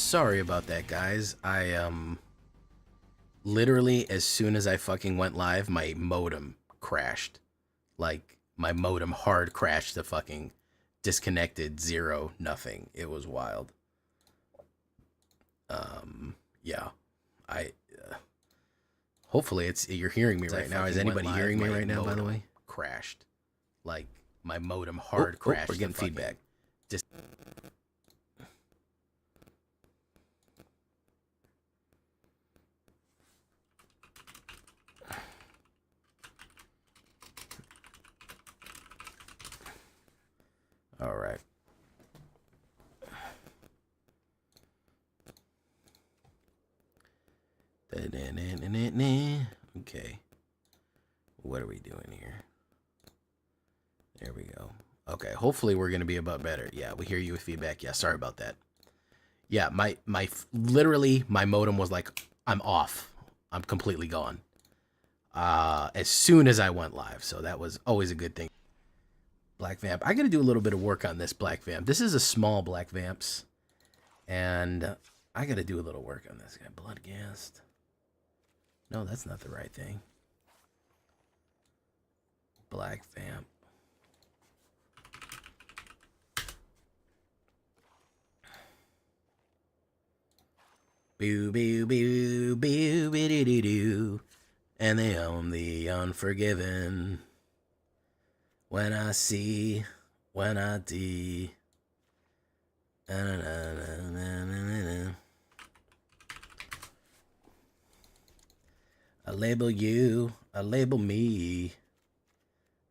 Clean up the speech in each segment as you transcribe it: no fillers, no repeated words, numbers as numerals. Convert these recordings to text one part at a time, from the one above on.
Sorry about that, guys. Literally as soon as I fucking went live, my modem crashed. Like my modem hard crashed to fucking disconnected, zero, nothing. It was wild. Yeah. I hopefully you're hearing me right now. Is anybody hearing me right now, by the way? Crashed. Like my modem hard crashed. We're getting feedback. Just all right. Okay. What are we doing here? There we go. Okay, hopefully we're going to be about better. Yeah, we hear you with feedback. Yeah, sorry about that. Yeah, literally my modem was like, I'm off. I'm completely gone. As soon as I went live. So that was always a good thing. Black Vamp. I got to do a little bit of work on this Black Vamp. This is a small Black Vamps. And I got to do a little work on this guy. Bloodghast. No, that's not the right thing. Black Vamp. Boo, boo, boo, boo, boo, doo, doo. And they own the unforgiven. When I see, when I do. I label you, I label me.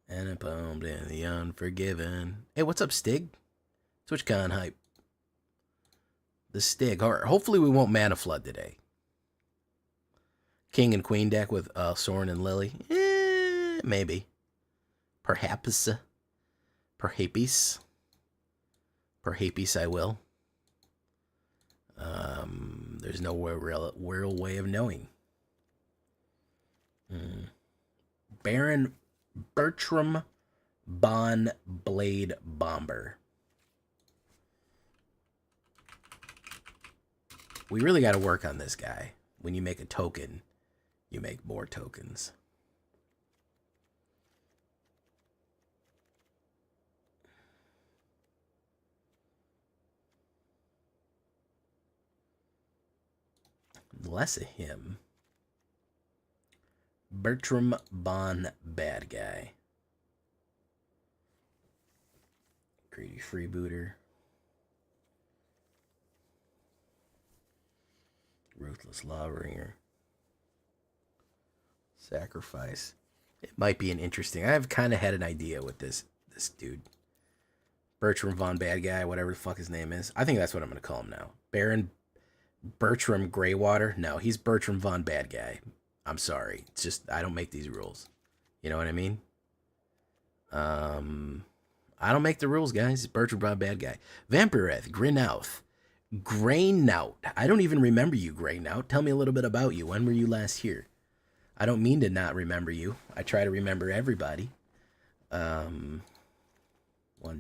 And I poemed in the unforgiven. Hey, what's up, Stig? TwitchCon hype. The Stig. All right, hopefully we won't mana flood today. King and Queen deck with Soren and Lily. Maybe. Perhaps. Perhaps. Perhaps I will. There's no real way of knowing. Baron Bertram Bon Blade Bomber. We really got to work on this guy. When you make a token, you make more tokens. Less of him. Bertram Bon Bad Guy. Greedy Freebooter. Ruthless Lawbringer. Sacrifice. It might be an interesting. I've kind of had an idea with this dude. Bertram Von Bad Guy, whatever the fuck his name is. I think that's what I'm going to call him now. Baron Bertram Greywater. No, he's Bertram Von Bad Guy. I'm sorry. It's just, I don't make these rules. You know what I mean? I don't make the rules, guys. It's Bertram Von Bad Guy. Vampireth, Grinouth. Greynout. I don't even remember you, Greynout. Tell me a little bit about you. When were you last here? I don't mean to not remember you. I try to remember everybody. 1,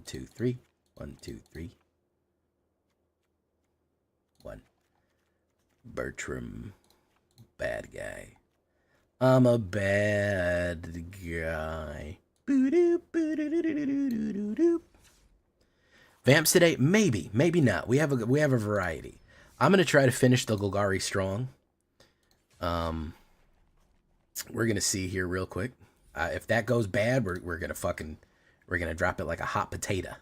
2, 3. 1, 2, 3. 1. Bertram. Bad guy. I'm a bad guy. Vamps today? Maybe. Maybe not. We have a variety. I'm going to try to finish the Golgari strong. We're going to see here real quick. If that goes bad, we're going to drop it like a hot potato.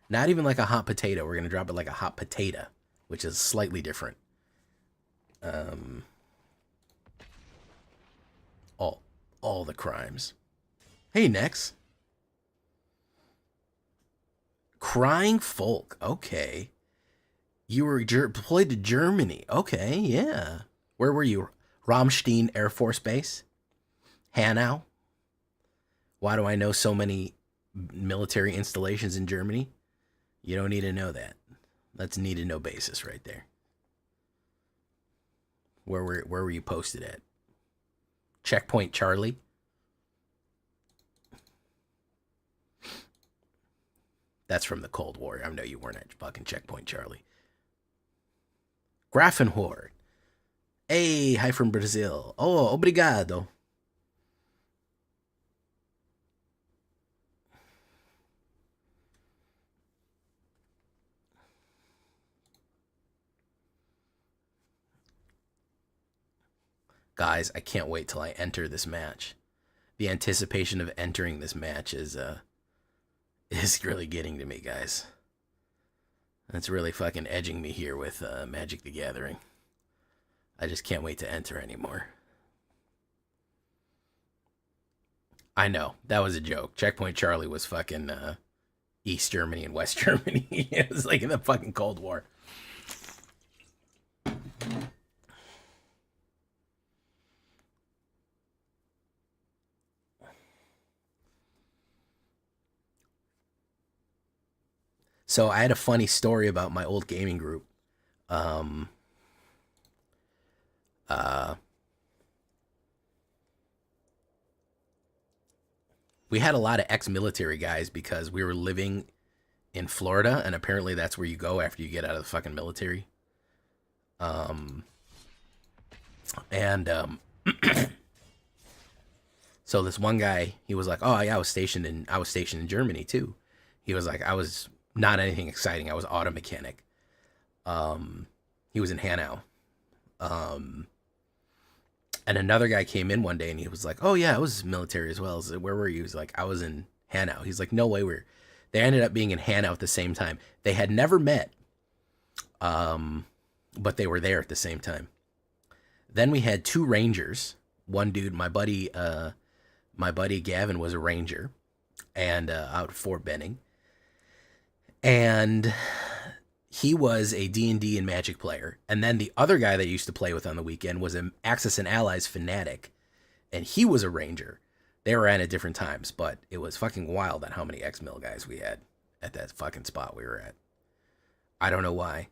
Not even like a hot potato. We're going to drop it like a hot potato, which is slightly different. All the crimes. Hey, Nex. Crying Folk. Okay. You were deployed to Germany. Okay, yeah. Where were you? Ramstein Air Force Base? Hanau? Why do I know so many military installations in Germany? You don't need to know that. That's need to know basis right there. Where were you posted at? Checkpoint Charlie? That's from the Cold War. I know you weren't at fucking Checkpoint Charlie. Grafenhor. Hey, hi from Brazil. Oh, obrigado. Guys, I can't wait till I enter this match. The anticipation of entering this match is really getting to me, guys. That's really fucking edging me here with Magic the Gathering. I just can't wait to enter anymore. I know, that was a joke. Checkpoint Charlie was fucking East Germany and West Germany. It was like in the fucking Cold War. So I had a funny story about my old gaming group. Um, uh, we had a lot of ex-military guys because we were living in Florida, and apparently that's where you go after you get out of the fucking military. Um, and So this one guy, he was like, "Oh yeah, I was stationed in Germany too." He was like, "I was not anything exciting. I was auto mechanic." He was in Hanau. Um, and another guy came in one day and he was like, "Oh yeah, I was military as well." I was like, "Where were you?" He was like, "I was in Hanau." He's like, "No way, we're." They ended up being in Hanau at the same time. They had never met, um, but they were there at the same time. Then we had two rangers. One dude, my buddy Gavin was a ranger, and out at Fort Benning, and he was a D&D and Magic player. And then the other guy that I used to play with on the weekend was an Axis and Allies fanatic, and he was a ranger. They were at different times, but it was fucking wild on how many ex-mil guys we had at that fucking spot we were at. I don't know why.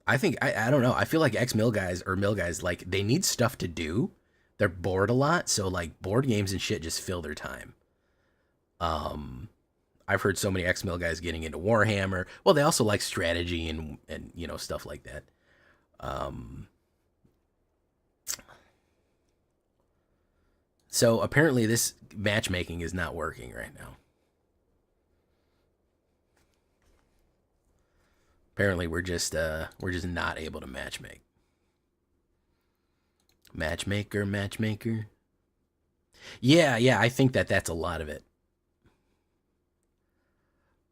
I don't know. I feel like ex-mil guys or mil guys, like, they need stuff to do. They're bored a lot, so like board games and shit just fill their time. Um, I've heard so many ex-mil guys getting into Warhammer. Well, they also like strategy and stuff like that. Um, so apparently this matchmaking is not working right now. Apparently we're just not able to matchmake. Matchmaker, matchmaker. Yeah, yeah, I think that that's a lot of it.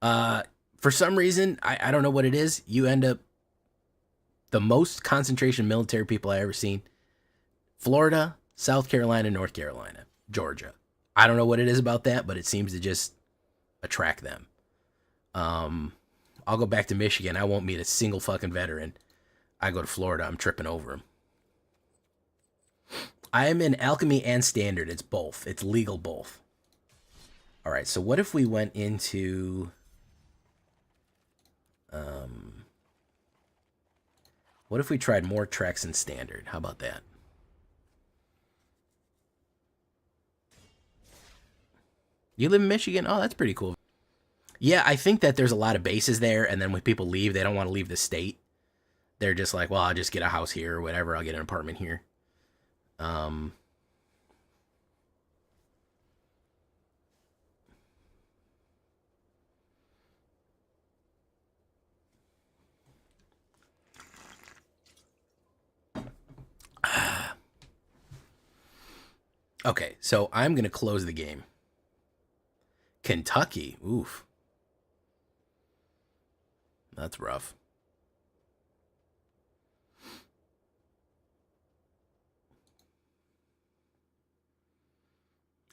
Uh, for some reason, I don't know what it is. You end up the most concentration of military people I ever seen. Florida, South Carolina, North Carolina, Georgia. I don't know what it is about that, but it seems to just attract them. Um, I'll go back to Michigan. I won't meet a single fucking veteran. I go to Florida. I'm tripping over them. I am in alchemy and standard. It's both. It's legal both. All right. So what if we went into um, what if we tried more treks in standard? How about that? You live in Michigan? Oh, that's pretty cool. Yeah, I think that there's a lot of bases there, and then when people leave, they don't want to leave the state. They're just like, well, I'll just get a house here or whatever. I'll get an apartment here. Um, okay, so I'm gonna close the game. Kentucky, oof, that's rough.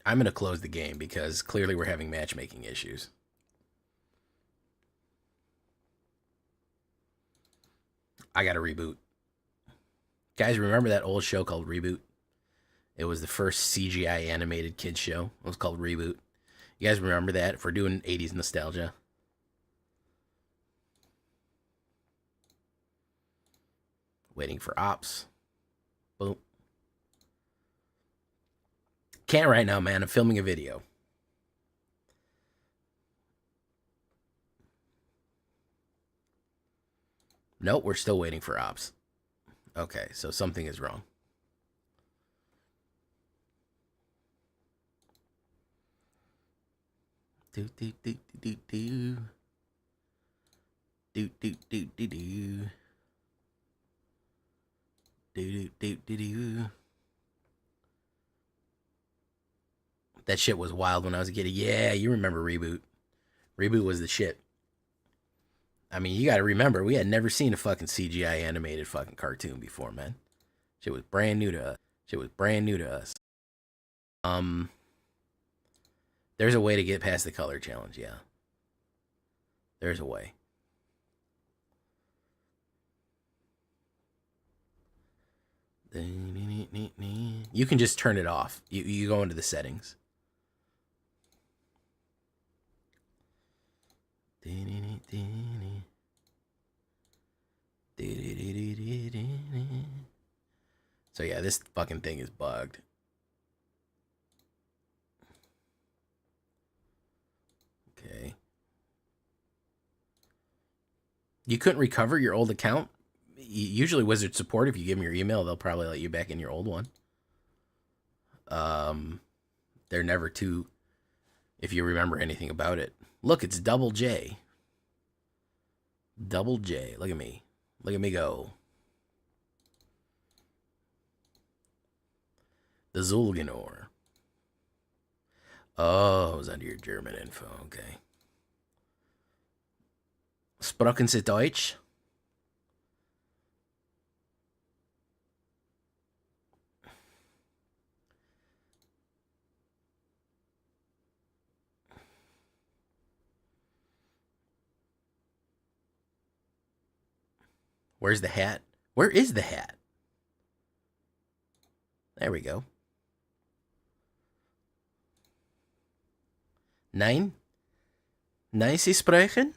I'm gonna close the game because clearly we're having matchmaking issues. I gotta reboot. Guys, remember that old show called Reboot? It was the first CGI animated kids show. It was called Reboot. You guys remember that? If we're doing 80s nostalgia. Waiting for ops. Boom. Can't right now, man. I'm filming a video. Nope, we're still waiting for ops. Okay, so something is wrong. Do do do do do do do do do do do do do do. That shit was wild when I was a kid. Yeah, you remember Reboot. Reboot was the shit. I mean, you gotta remember, we had never seen a fucking CGI animated fucking cartoon before, man. Shit was brand new to us. Shit was brand new to us. There's a way to get past the color challenge, yeah. There's a way. You can just turn it off. You go into the settings. So yeah, this fucking thing is bugged. Okay. You couldn't recover your old account? Usually Wizard support, if you give them your email, they'll probably let you back in your old one. They're never too, if you remember anything about it. Look, it's Double J. Double J. Look at me. Look at me go. The Zulganor. Oh, it was under your German info. Okay. Sprechen Sie Deutsch? Where's the hat? Where is the hat? There we go. Nein? Nein, Sie sprechen?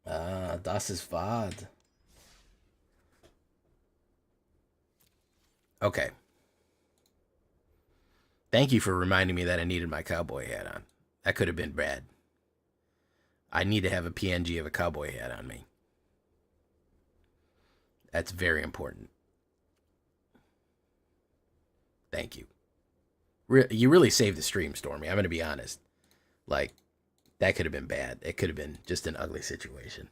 Ah, das ist wahr. Okay. Thank you for reminding me that I needed my cowboy hat on. That could have been bad. I need to have a PNG of a cowboy hat on me. That's very important. Thank you. You really saved the stream, Stormy. I'm going to be honest. Like, that could have been bad. It could have been just an ugly situation.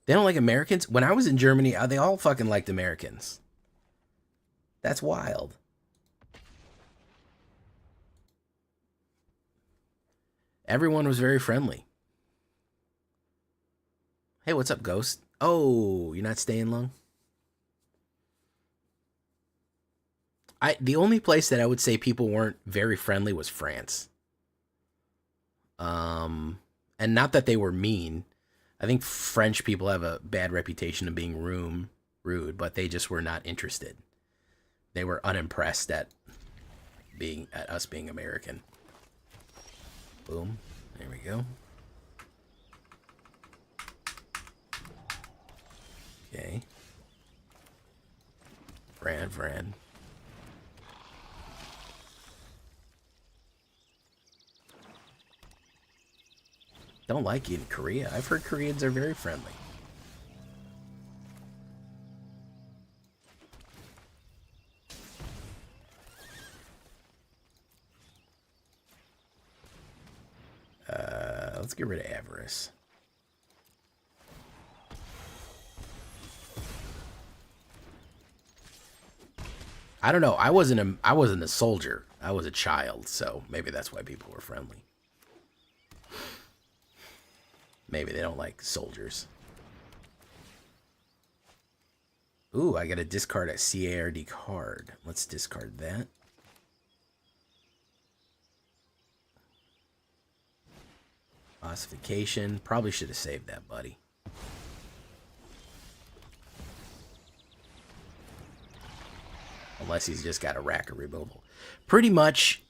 They don't like Americans? When I was in Germany, they all fucking liked Americans. That's wild. Everyone was very friendly. Hey, what's up, Ghost? Oh, you're not staying long? The only place that I would say people weren't very friendly was France. And not that they were mean. I think French people have a bad reputation of being rude, but they just were not interested. They were unimpressed at us being American. Boom. There we go. Okay. Fran. Don't like you in Korea. I've heard Koreans are very friendly. Let's get rid of avarice. I don't know. I wasn't a soldier. I was a child, so maybe that's why people were friendly. Maybe they don't like soldiers. Ooh, I gotta discard a CARD card. Let's discard that. Ossification. Probably should have saved that, buddy. Unless he's just got a rack of removal. Pretty much,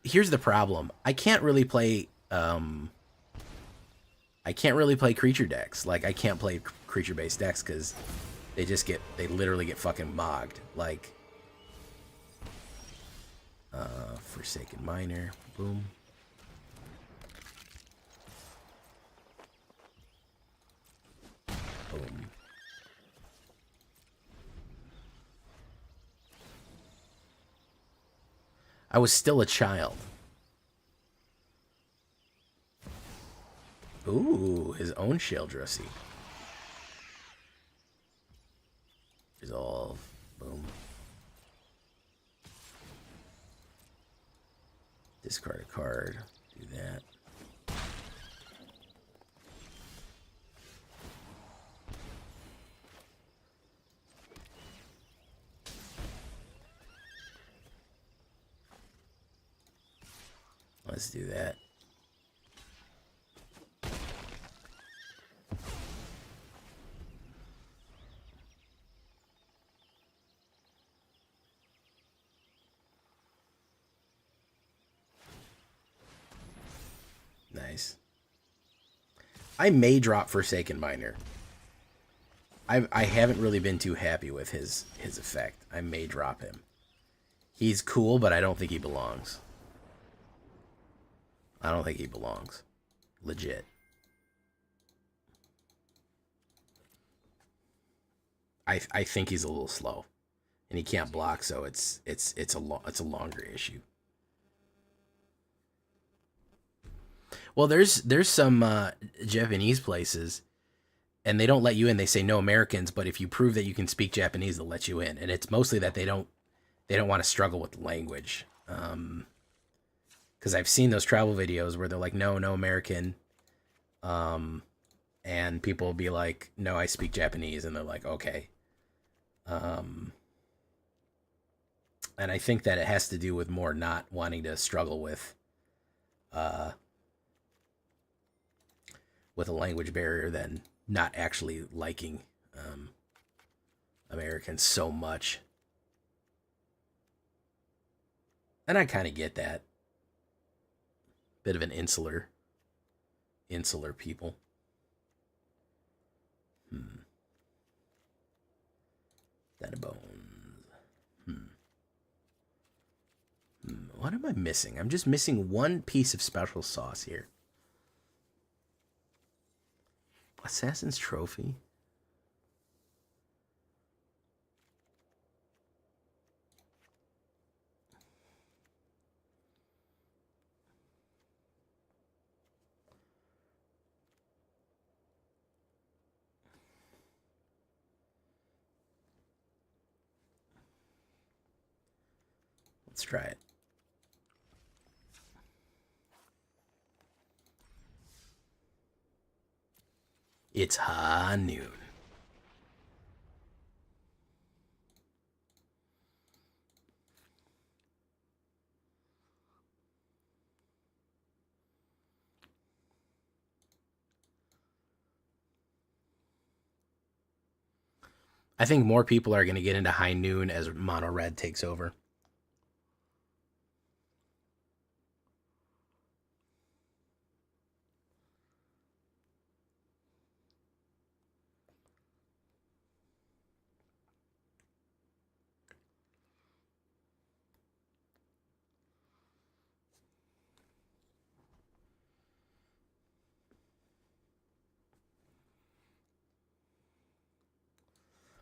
here's the problem. I can't really play creature decks. Like, I can't play creature-based decks because they literally get fucking mogged. Like, Forsaken Miner. Boom. Boom. I was still a child. Ooh, his own Sheldressy. Resolve. Boom. Discard a card. Do that. Let's do that. Nice. I may drop Forsaken Miner. I haven't really been too happy with his effect. I may drop him. He's cool, but I don't think he belongs. I don't think he belongs. Legit. I think he's a little slow, and he can't block, so it's a longer issue. Well, there's some Japanese places, and they don't let you in. They say no Americans, but if you prove that you can speak Japanese, they'll let you in. And it's mostly that they don't want to struggle with the language. Because I've seen those travel videos where they're like, no American, and people will be like, no, I speak Japanese, and they're like, okay. And I think that it has to do with more not wanting to struggle with a language barrier than not actually liking Americans so much. And I kind of get that. Bit of an insular people. That a bones. What am I missing? I'm just missing one piece of special sauce here. Assassin's Trophy. Let's try it. It's high noon. I think more people are going to get into high noon as mono red takes over.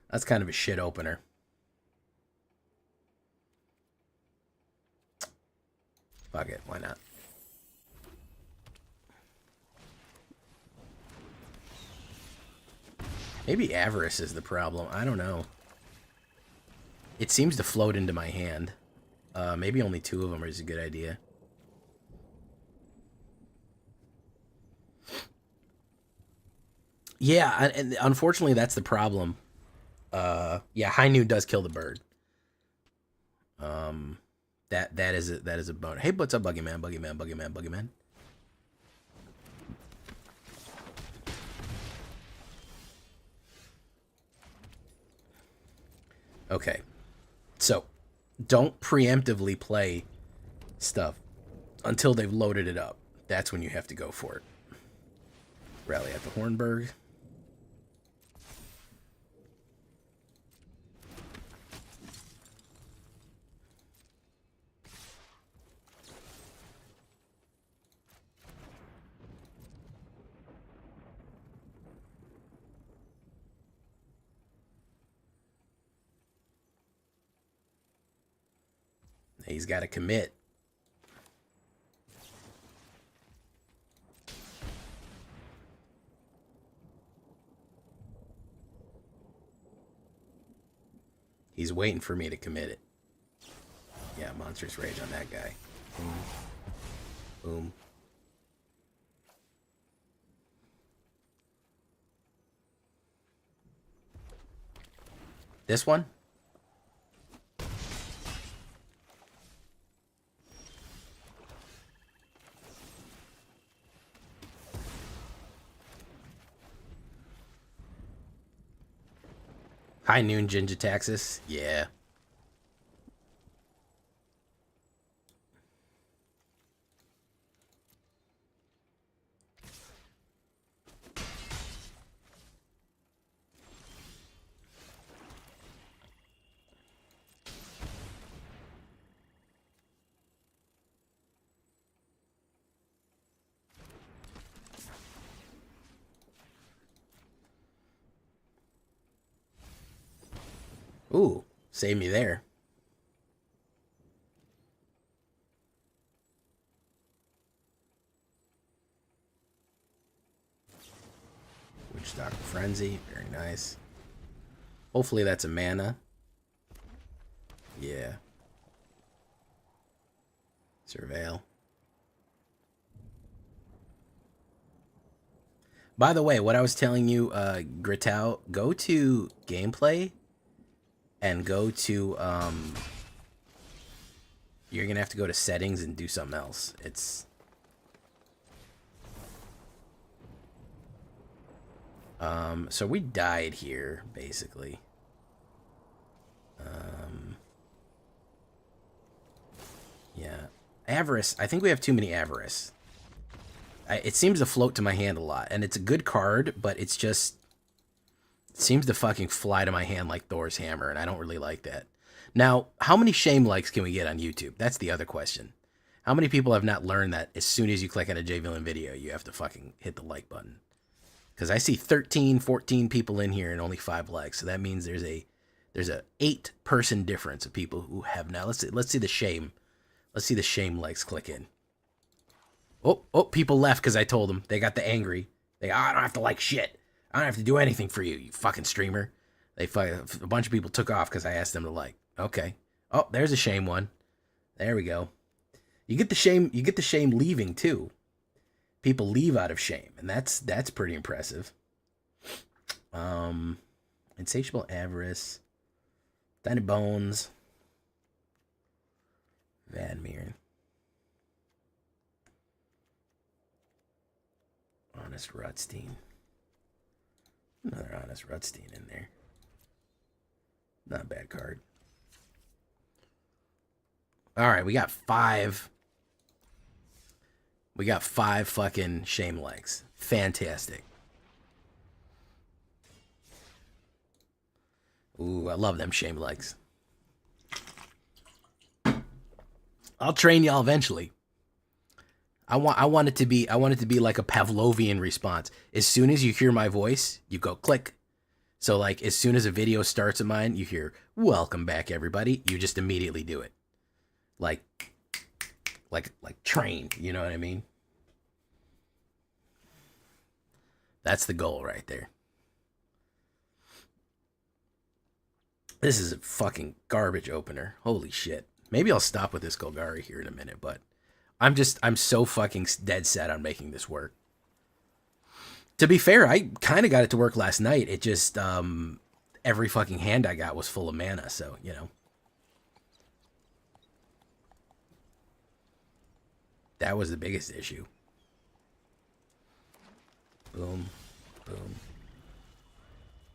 That's kind of a shit opener. Fuck it, why not? Maybe Avarice is the problem. I don't know. It seems to float into my hand. Maybe only 2 of them is a good idea. Yeah, and unfortunately that's the problem. Yeah, high noon does kill the bird. That is a bone. Hey, what's up, Buggy Man? Buggy Man, Buggy Man, Buggy Man. Okay, so don't preemptively play stuff until they've loaded it up. That's when you have to go for it. Rally at the Hornburg. He's got to commit. He's waiting for me to commit it. Yeah, Monstrous Rage on that guy. Boom. Boom. This one? High Noon Ginger Taxis? Yeah. Ooh, save me there. Witchstalk Frenzy, very nice. Hopefully that's a mana. Yeah. Surveil. By the way, what I was telling you, Gritau, go to gameplay and go to, you're going to have to go to settings and do something else. It's, so we died here, basically. Yeah. Avarice, I think we have too many Avarice. It seems to float to my hand a lot, and it's a good card, but it's just, it seems to fucking fly to my hand like Thor's hammer, and I don't really like that. Now, how many shame likes can we get on YouTube? That's the other question. How many people have not learned that as soon as you click on a J-Villain video, you have to fucking hit the like button? Because I see 13, 14 people in here and only 5 likes, so that means there's a 8-person difference of people who have now. Let's see the shame. Let's see the shame likes click in. Oh, people left because I told them. They got the angry. I don't have to like shit. I don't have to do anything for you, you fucking streamer. A bunch of people took off because I asked them to like. Okay. Oh, there's a shame one. There we go. You get the shame leaving too. People leave out of shame, and that's pretty impressive. Insatiable Avarice. Tiny Bones. Vadmir. Honest Rutstein. Another Honest Rutstein in there. Not a bad card. All right, we got 5. We got 5 fucking shame legs. Fantastic. Ooh, I love them shame legs. I'll train y'all eventually. I want it to be like a Pavlovian response. As soon as you hear my voice, you go click. So like as soon as a video starts of mine, you hear "Welcome back, everybody." You just immediately do it. Like trained, you know what I mean? That's the goal right there. This is a fucking garbage opener. Holy shit. Maybe I'll stop with this Golgari here in a minute, but I'm so fucking dead set on making this work. To be fair, I kind of got it to work last night. It just, every fucking hand I got was full of mana, so, you know. That was the biggest issue. Boom. Boom.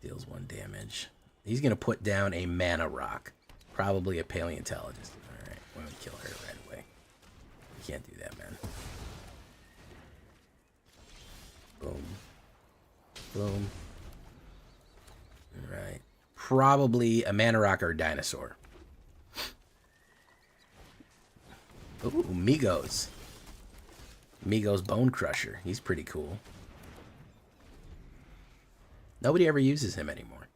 Deals 1 damage. He's going to put down a mana rock. Probably a paleontologist. Alright, I'm going to kill her right away. You can't do that, man. Boom. Boom. Alright. Probably a mana rock or a dinosaur. Ooh, Migos. Migos Bone Crusher. He's pretty cool. Nobody ever uses him anymore.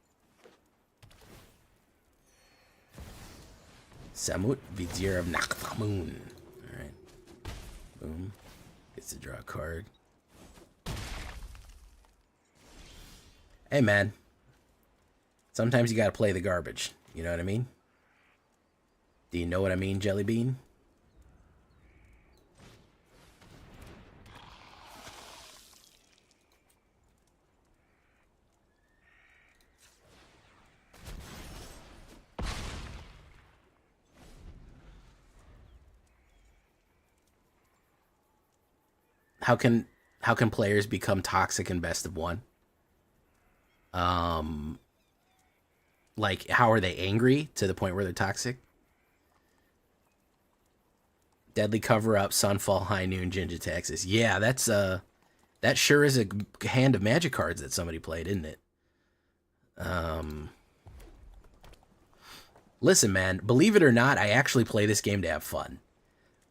Samut, Vizier of Nakhtamun. Alright. Boom. Gets to draw a card. Hey, man. Sometimes you gotta play the garbage. You know what I mean? Do you know what I mean, Jelly Bean? How can players become toxic in best of one? Like, how are they angry to the point where they're toxic? Deadly Cover Up, Sunfall, High Noon, Ginger Texas. Yeah, that's that sure is a hand of magic cards that somebody played, isn't it? Listen, man, believe it or not, I actually play this game to have fun.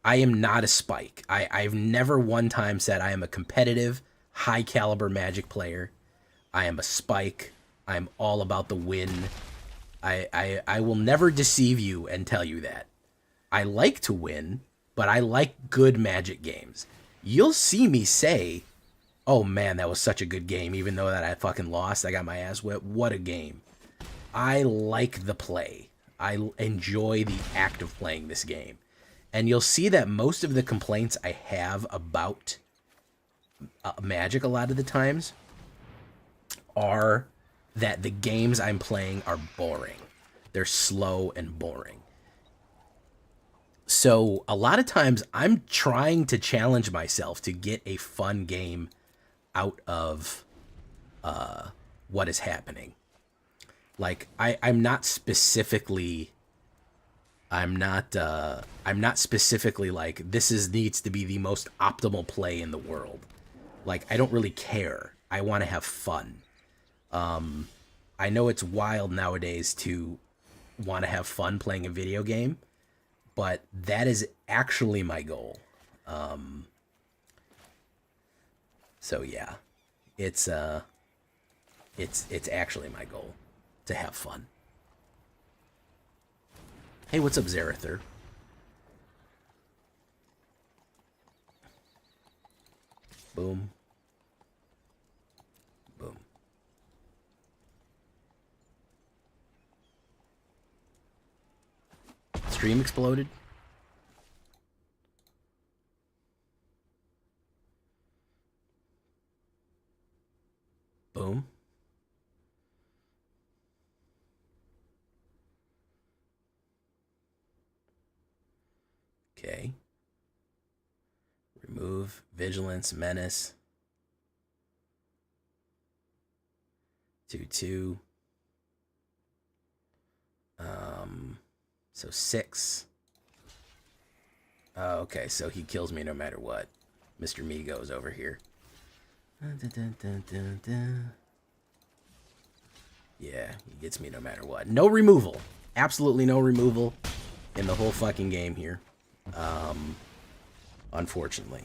I am not a spike. I've never one time said I am a competitive, high caliber Magic player. I am a spike. I'm all about the win. I will never deceive you and tell you that. I like to win, but I like good Magic games. You'll see me say, oh man, that was such a good game, even though that I fucking lost. I got my ass whipped. What a game. I like the play. I enjoy the act of playing this game. And you'll see that most of the complaints I have about Magic a lot of the times are that the games I'm playing are boring. They're slow and boring. So a lot of times I'm trying to challenge myself to get a fun game out of what is happening. Like I'm not specifically like needs to be the most optimal play in the world. Like I don't really care. I want to have fun. I know it's wild nowadays to want to have fun playing a video game, but that is actually my goal. So yeah, it's actually my goal to have fun. Hey, what's up, Zarather? Boom. Boom. Stream exploded. Boom. Okay. Remove Vigilance, Menace. 2/2. So 6. Oh, okay, so he kills me no matter what. Mr. Migo's over here. Yeah, he gets me no matter what. No removal. Absolutely no removal in the whole fucking game here. Unfortunately.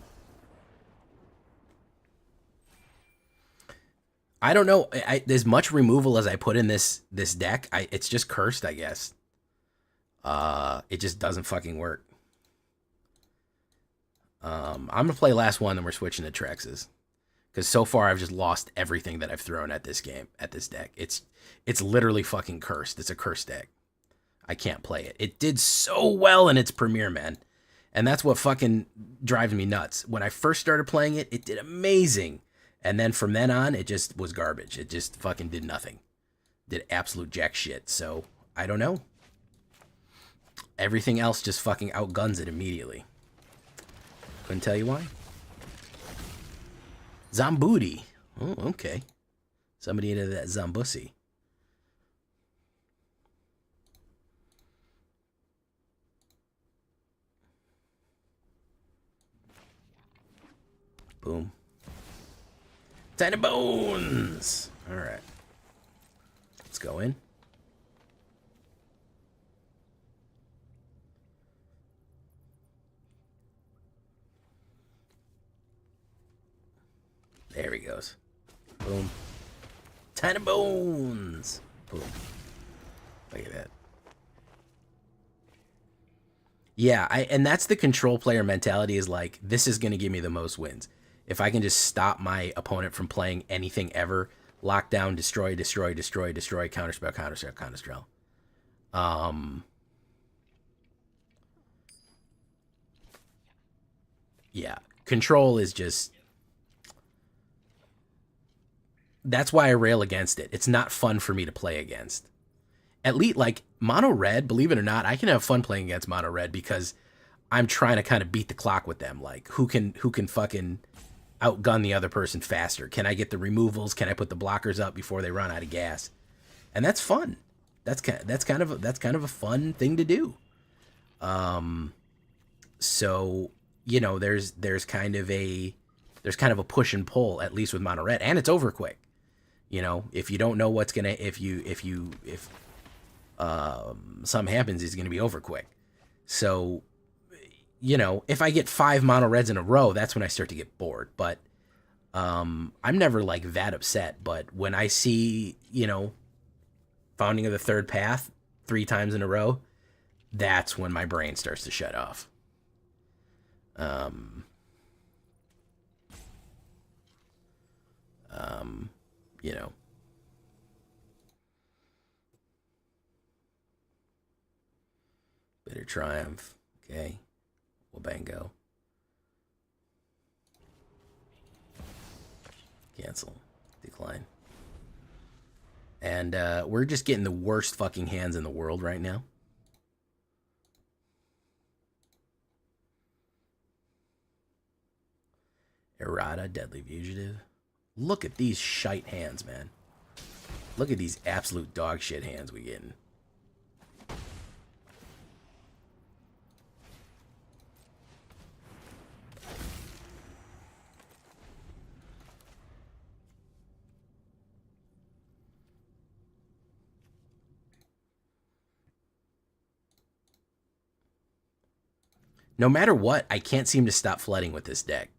I don't know. As much removal as I put in this deck, it's just cursed, I guess. It just doesn't fucking work. I'm gonna play last one, then we're switching to Trex's. Because so far I've just lost everything that I've thrown at this game, at this deck. It's literally fucking cursed. It's a cursed deck. I can't play it. It did so well in its premiere, man. And that's what fucking drives me nuts. When I first started playing it, it did amazing. And then from then on, it just was garbage. It just fucking did nothing. Did absolute jack shit. So, I don't know. Everything else just fucking outguns it immediately. Couldn't tell you why. Zombuti. Oh, okay. Somebody into that Zombussy. Boom. Tiny Bones! Alright. Let's go in. There he goes. Boom. Tiny Bones! Boom. Look at that. Yeah, and that's the control player mentality is like, this is going to give me the most wins. If I can just stop my opponent from playing anything ever, lock down, destroy, destroy, destroy, destroy, counterspell, counterspell, counterspell. Yeah, control is just, that's why I rail against it. It's not fun for me to play against. At least, like, mono red, believe it or not, I can have fun playing against mono red because I'm trying to kind of beat the clock with them. Like, who can fucking outgun the other person faster? Can I get the removals? Can I put the blockers up before they run out of gas? And that's fun. That's kind of a fun thing to do. So, you know, there's kind of a push and pull, at least with mono red, and it's over quick. You know, if you don't know what's gonna, if something happens, it's gonna be over quick. So, you know, if I get 5 mono reds in a row, that's when I start to get bored. But I'm never like that upset. But when I see, you know, Founding of the Third Path 3 times in a row, that's when my brain starts to shut off. You know. Bitter Triumph. Okay. Wabango. Cancel. Decline. And we're just getting the worst fucking hands in the world right now. Errata, Deadly Fugitive. Look at these shite hands, man. Look at these absolute dog shit hands we getting. No matter what, I can't seem to stop flooding with this deck.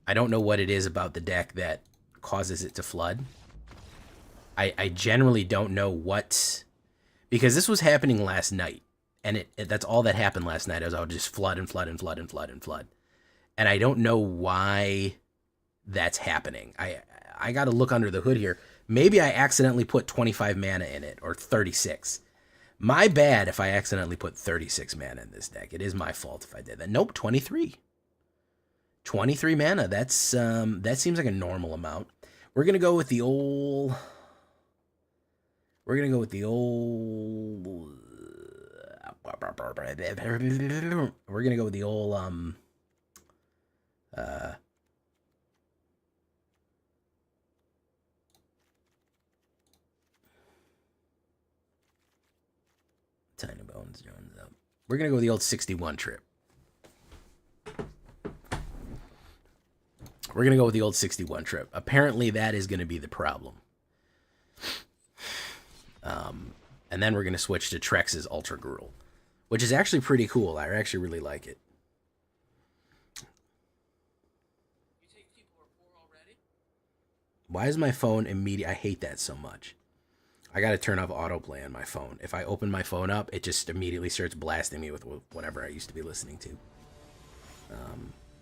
I don't know what it is about the deck that causes it to flood. I generally don't know what... Because this was happening last night. And that's all that happened last night. I would just flood and flood and flood and flood and flood. And I don't know why that's happening. I got to look under the hood here. Maybe I accidentally put 25 mana in it, or 36. My bad if I accidentally put 36 mana in this deck. It is my fault if I did that. Nope, 23. 23 mana. That's that seems like a normal amount. We're gonna go with the old. We're gonna go with the old. We're gonna go with the old Tiny Bones Jones up. We're gonna go with the old 61 trip. We're going to go with the old 61 trip. Apparently, that is going to be the problem. And then we're going to switch to Trex's Ultra Gruel, which is actually pretty cool. I actually really like it. Why is my phone immediate? I hate that so much. I got to turn off autoplay on my phone. If I open my phone up, it just immediately starts blasting me with whatever I used to be listening to.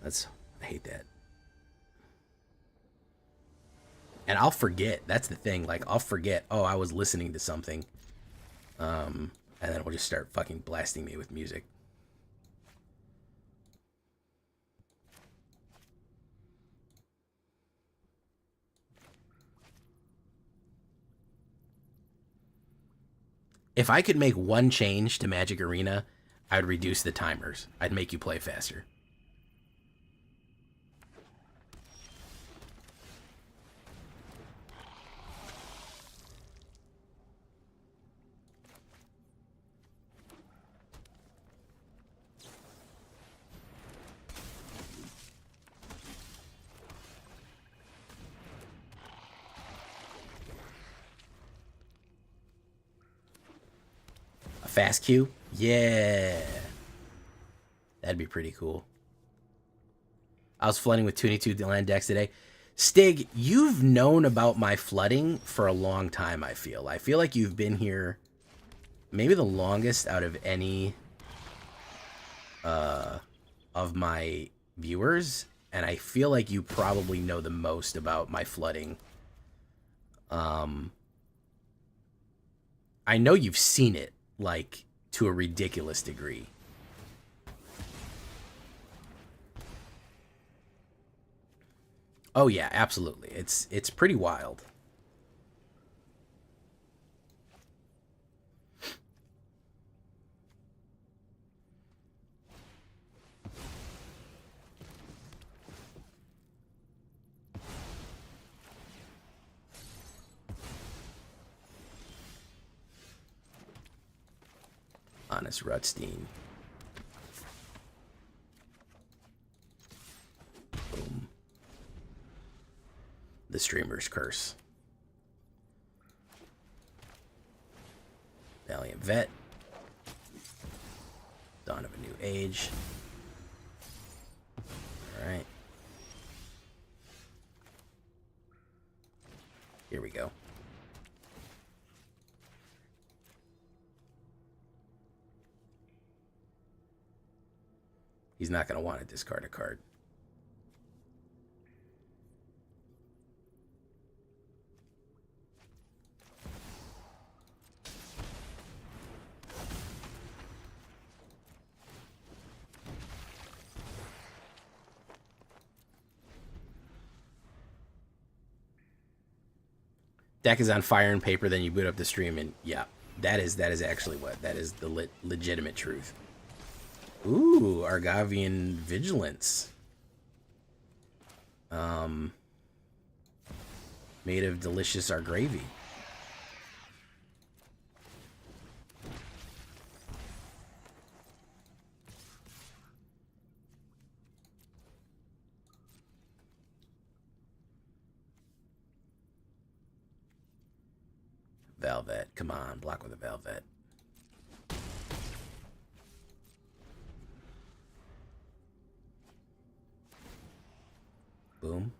I hate that. And I'll forget. That's the thing. Like, I'll forget, oh, I was listening to something. And then it will just start fucking blasting me with music. If I could make one change to Magic Arena, I would reduce the timers. I'd make you play faster. Fast queue? Yeah. That'd be pretty cool. I was flooding with 22 land decks today. Stig, you've known about my flooding for a long time, I feel. I feel like you've been here maybe the longest out of any of my viewers, and I feel like you probably know the most about my flooding. I know you've seen it, like, to a ridiculous degree. Oh yeah, absolutely. It's pretty wild. Honest Rutstein. Boom. The Streamer's Curse. Valiant Vet. Dawn of a New Age. Alright. Here we go. He's not going to want to discard a card. Deck is on fire and paper, then you boot up the stream, and yeah, that is actually what that is, the legitimate truth. Ooh, Argavian Vigilance. Made of delicious Argravy. Velvet, come on, block with a Velvet. Boom.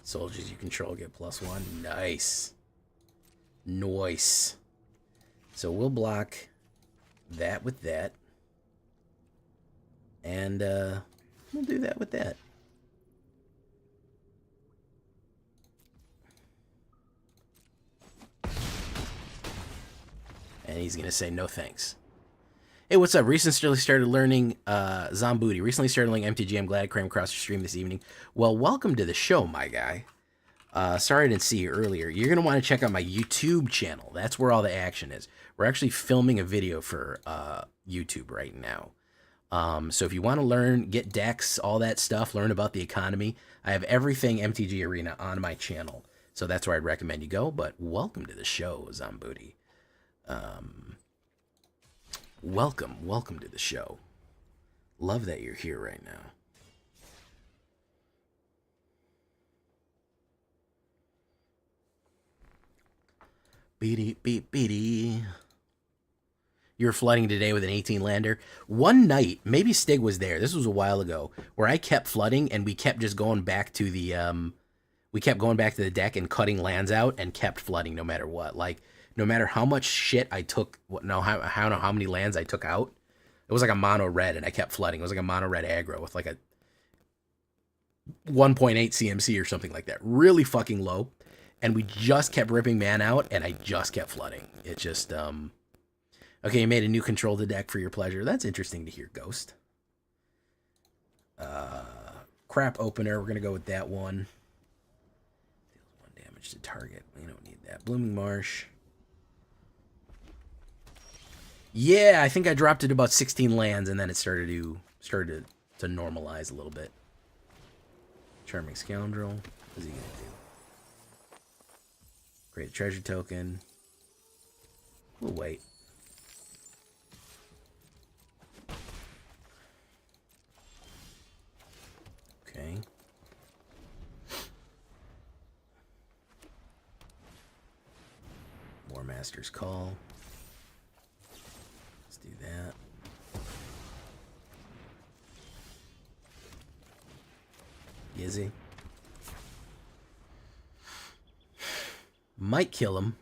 Soldiers you control get +1. Nice. Nice. So we'll block that with that. And we'll do that with that. And he's going to say no thanks. Hey, what's up? Recently started learning Zombuti. Recently started learning MTG. I'm glad I came across your stream this evening. Well, welcome to the show, my guy. Sorry I didn't see you earlier. You're going to want to check out my YouTube channel. That's where all the action is. We're actually filming a video for YouTube right now. So if you want to learn, get decks, all that stuff, learn about the economy, I have everything MTG Arena on my channel. So that's where I'd recommend you go. But welcome to the show, Zombuti. Welcome to the show. Love that you're here right now. Beady, beep, beady. You're flooding today with an 18-lander. One night, maybe Stig was there. This was a while ago, where I kept flooding and we kept just going back to the deck and cutting lands out and kept flooding no matter what. Like, no matter how much shit I took, I don't know how many lands I took out. It was like a mono red and I kept flooding. It was like a mono red aggro with like a 1.8 CMC or something like that. Really fucking low. And we just kept ripping man out and I just kept flooding. It just, okay, you made a new control to deck for your pleasure. That's interesting to hear, Ghost. Crap opener. We're going to go with that one. Deals 1 damage to target. We don't need that. Blooming Marsh. Yeah, I think I dropped it about 16 lands, and then it started to normalize a little bit. Charming Scoundrel. What's he gonna do? Create a treasure token. We'll wait. Okay. War Master's Call. Do that. Is he? Might kill him.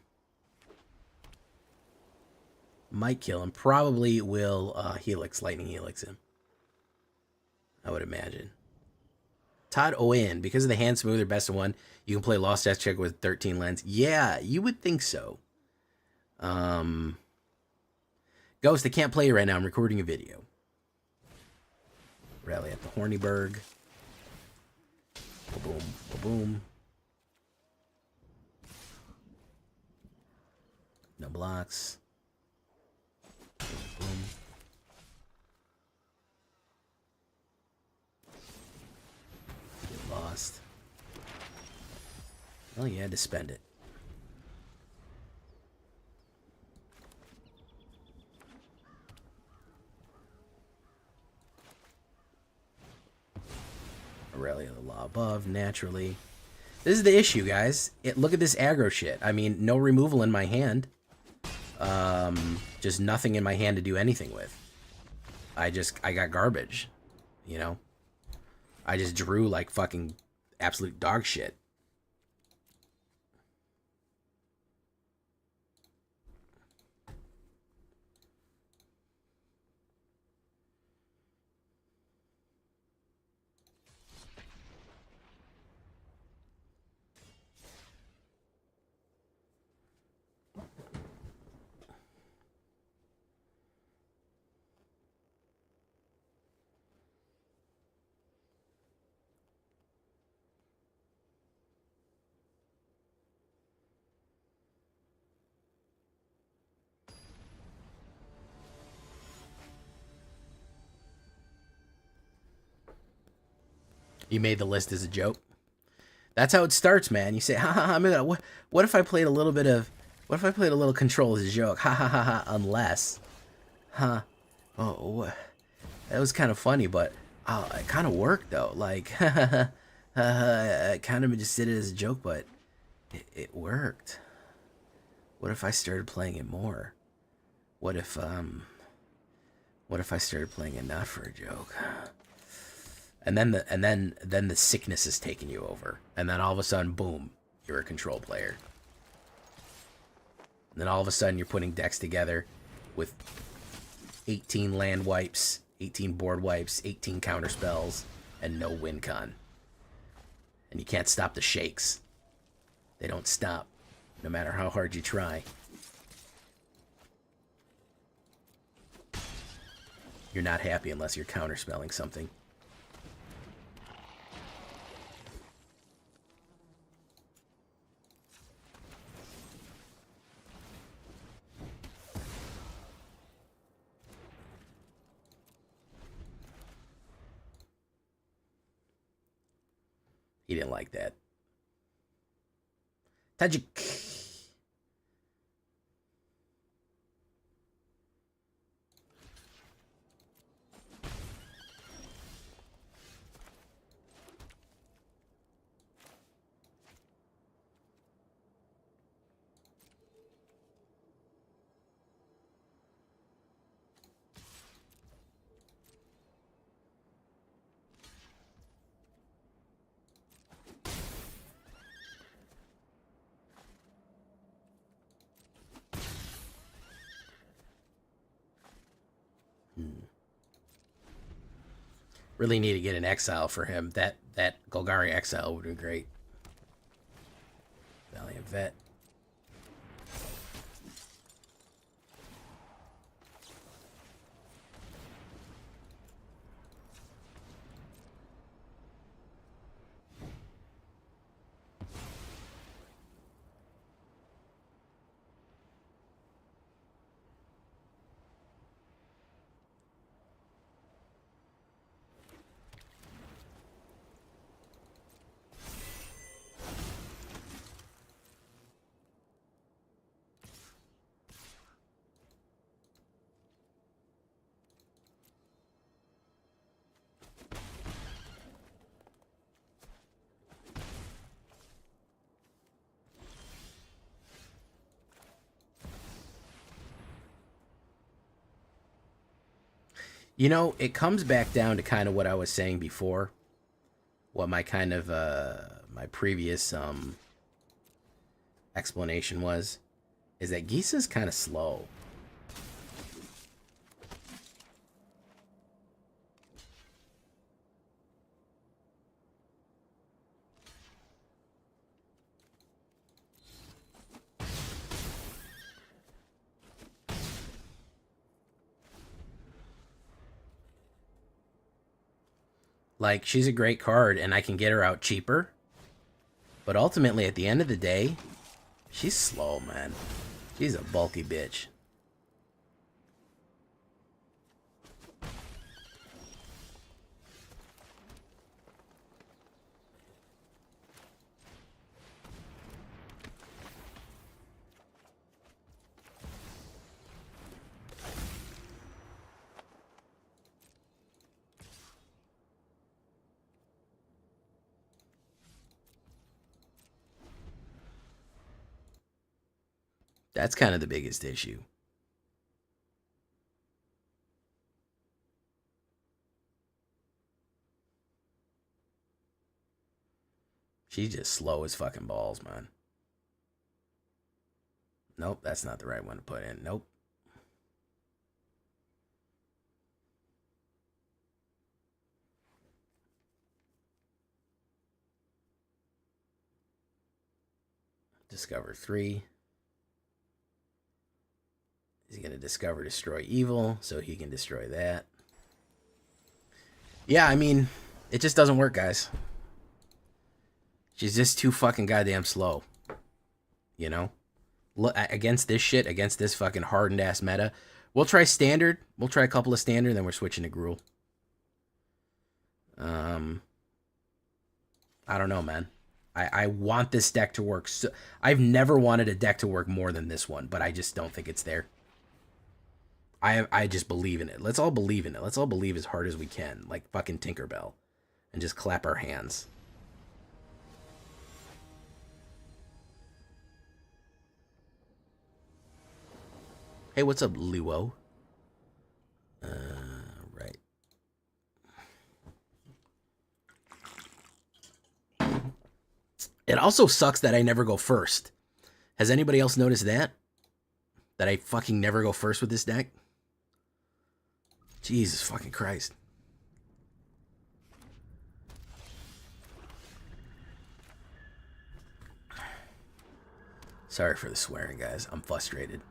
Might kill him. Probably will lightning helix him. I would imagine. Todd Owen, because of the hand smoother best of one, you can play Lost Death Check with 13 lands. Yeah, you would think so. Ghost, I can't play right now. I'm recording a video. Rally at the Hornyberg. Boom, boom. No blocks. Boom. Get lost. Well, you had to spend it. Aurelia the Law Above, naturally. This is the issue, guys. Look at this aggro shit. I mean, no removal in my hand. Just nothing in my hand to do anything with. I got garbage, you know? I just drew like fucking absolute dog shit. You made the list as a joke. That's how it starts, man. You say, ha ha ha. What if I played a little bit of, what if I played a little control as a joke? Ha ha ha ha. Unless, huh? Oh, that was kind of funny, but it kind of worked though. Like, I kind of just did it as a joke, but it worked. What if I started playing it more? What if I started playing it not for a joke? And then the sickness is taking you over. And then all of a sudden, boom, you're a control player. And then all of a sudden you're putting decks together with 18 land wipes, 18 board wipes, 18 counter spells, and no win con. And you can't stop the shakes. They don't stop, no matter how hard you try. You're not happy unless you're counterspelling something. He didn't like that. Tajik. Really need to get an exile for him. That Golgari exile would be great. Valiant Vet. You know, it comes back down to kind of what I was saying before, what my kind of my previous explanation was, is that Gisa's kind of slow. Like, she's a great card, and I can get her out cheaper. But ultimately, at the end of the day, she's slow, man. She's a bulky bitch. That's kind of the biggest issue. She's just slow as fucking balls, man. Nope, that's not the right one to put in. Nope. Discover 3. He's going to discover destroy evil, so he can destroy that. Yeah, I mean, it just doesn't work, guys. She's just too fucking goddamn slow. You know? Look, against this shit, against this fucking hardened ass meta, we'll try standard. We'll try a couple of standard, then we're switching to Gruul. I don't know, man. I want this deck to work. So, I've never wanted a deck to work more than this one, but I just don't think it's there. I just believe in it. Let's all believe in it. Let's all believe as hard as we can, like fucking Tinkerbell, and just clap our hands. Hey, what's up, Luo? Right. It also sucks that I never go first. Has anybody else noticed that? That I fucking never go first with this deck? Jesus fucking Christ. Sorry for the swearing, guys. I'm frustrated.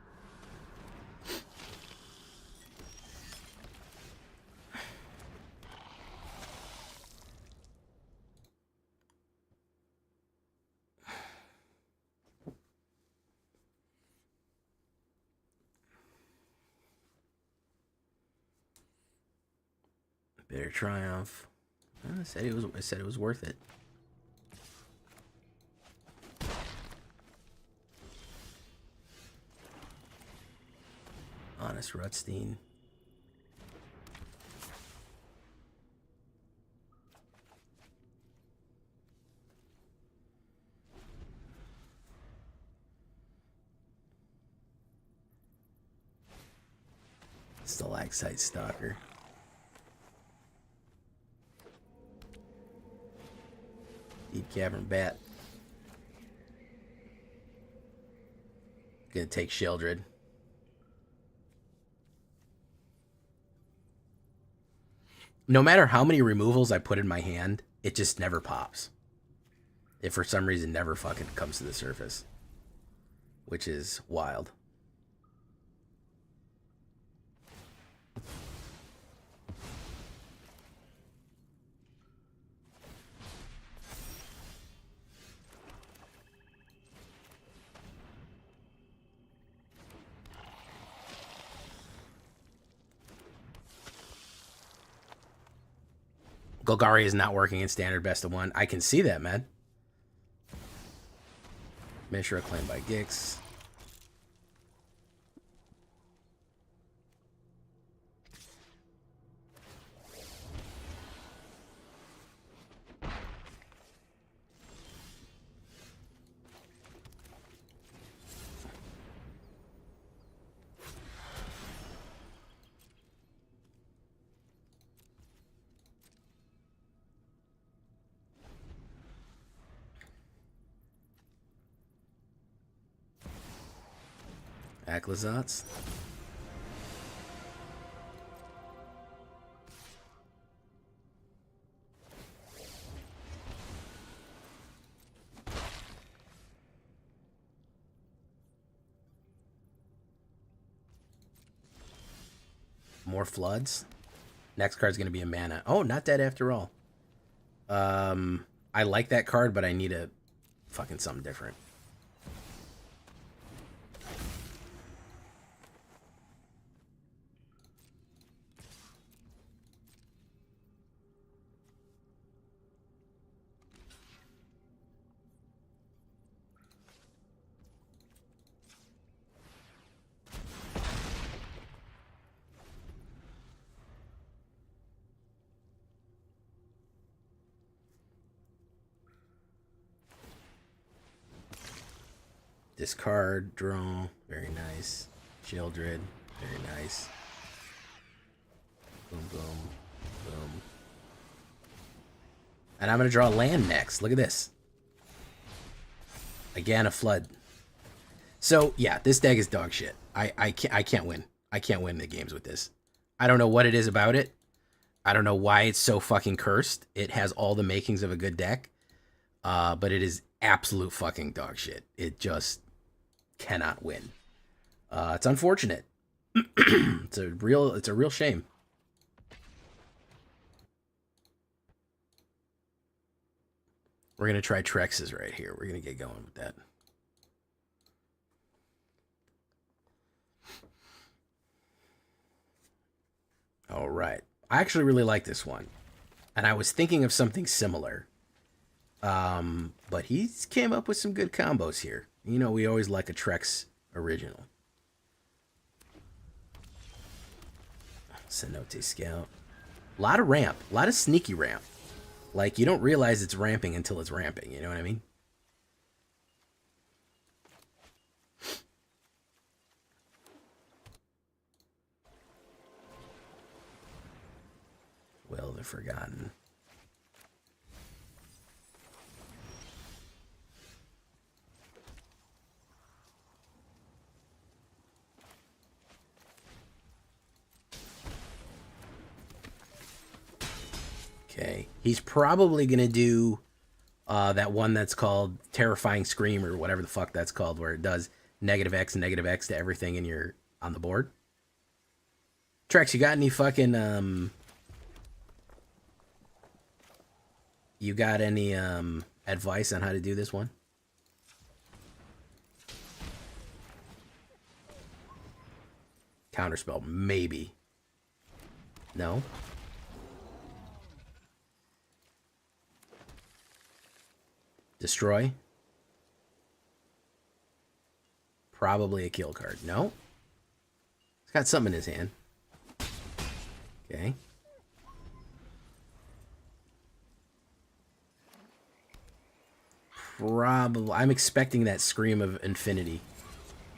Bitter Triumph. I said it was worth it. Honest Rutstein. Stalactite Stalker. Deep Cavern Bat. Gonna take Sheldred. No matter how many removals I put in my hand, it just never pops. It for some reason never fucking comes to the surface. Which is wild. Golgari is not working in standard best of one. I can see that, man. Mishra claimed by Gix. Aclazotz. More floods. Next card's going to be a mana. Oh, not dead after all. I like that card, but I need a fucking something different. Discard, draw, very nice. Shieldred, very nice. Boom, boom, boom. And I'm going to draw land next. Look at this. Again, a flood. So, yeah, this deck is dog shit. I can't win. I can't win the games with this. I don't know what it is about it. I don't know why it's so fucking cursed. It has all the makings of a good deck. But it is absolute fucking dog shit. It just cannot win. It's unfortunate. It's a real shame. We're gonna try Trex's right here. We're gonna get going with that. All right. I actually really like this one, and I was thinking of something similar. But he came up with some good combos here. You know, we always like a Trex original. Cenote Scout. A lot of ramp. A lot of sneaky ramp. Like, you don't realize it's ramping until it's ramping. You know what I mean? Will the Forgotten. Okay, he's probably going to do that one that's called Terrifying Scream or whatever the fuck that's called, where it does -X and -X to everything in your on the board. Trex, you got any fucking you got any advice on how to do this one? Counterspell, maybe. No? Destroy? Probably a kill card. No? He's got something in his hand. Okay. Probably. I'm expecting that Scream of Infinity.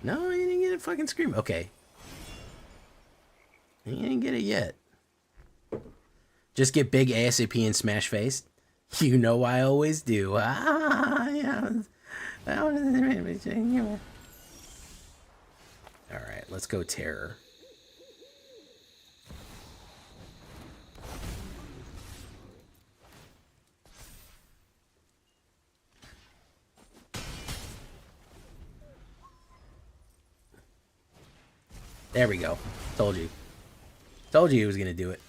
No, he didn't get a fucking Scream. Okay. He didn't get it yet. Just get big ASAP and smash face. You know I always do. Ah, yeah. Alright, let's go Terror. There we go. Told you. Told you he was going to do it.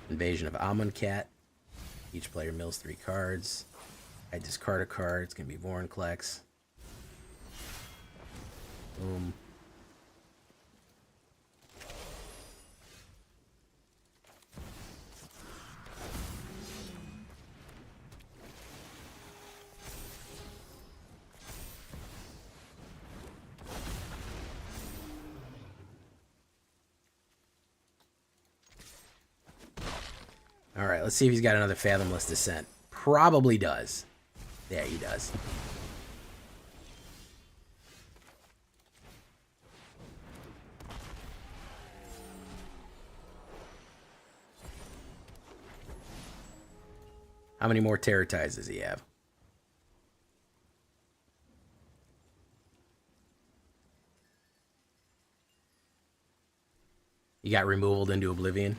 Invasion of Amonkhet. Each player mills 3 cards. I discard a card. It's going to be Vorinclex. Boom. All right, let's see if he's got another Fathomless Descent. Probably does. Yeah, he does. How many more Terror Tides does he have? He got removaled into Oblivion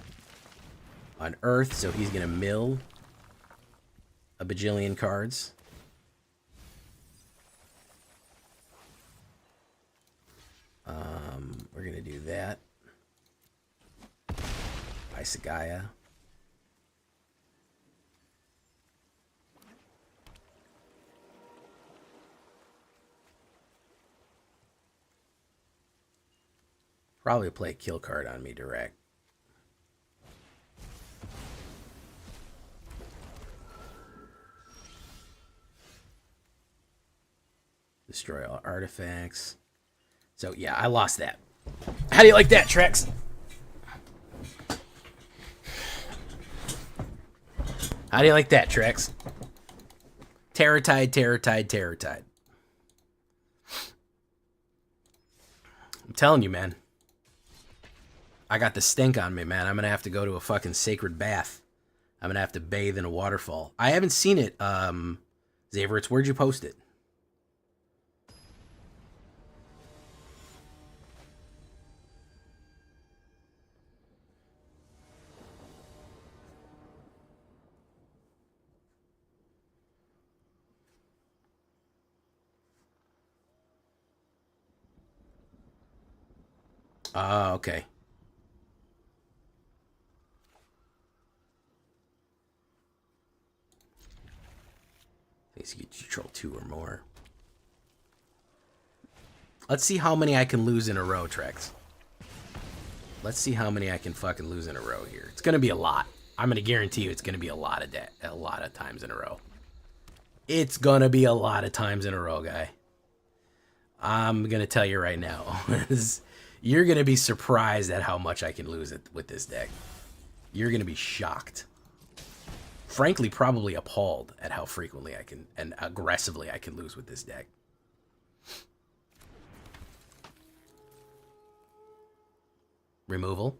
on Earth, so he's going to mill a bajillion cards. We're going to do that. Isagaya. Probably play a kill card on me direct. Destroy all artifacts. So yeah, I lost that. How do you like that, Trex? How do you like that, Trex? Terror Tide, Terror Tide, Terror Tide. I'm telling you, man. I got the stink on me, man. I'm going to have to go to a fucking sacred bath. I'm going to have to bathe in a waterfall. I haven't seen it, Zaverts. Where'd you post it? Oh, okay. Thinks you can control 2 or more. Let's see how many I can lose in a row, Trex. Let's see how many I can fucking lose in a row here. It's gonna be a lot. I'm gonna guarantee you it's gonna be a lot of times in a row. It's gonna be a lot of times in a row, guy. I'm gonna tell you right now. You're gonna be surprised at how much I can lose it with this deck. You're gonna be shocked. Frankly, probably appalled at how frequently I can and aggressively I can lose with this deck. Removal.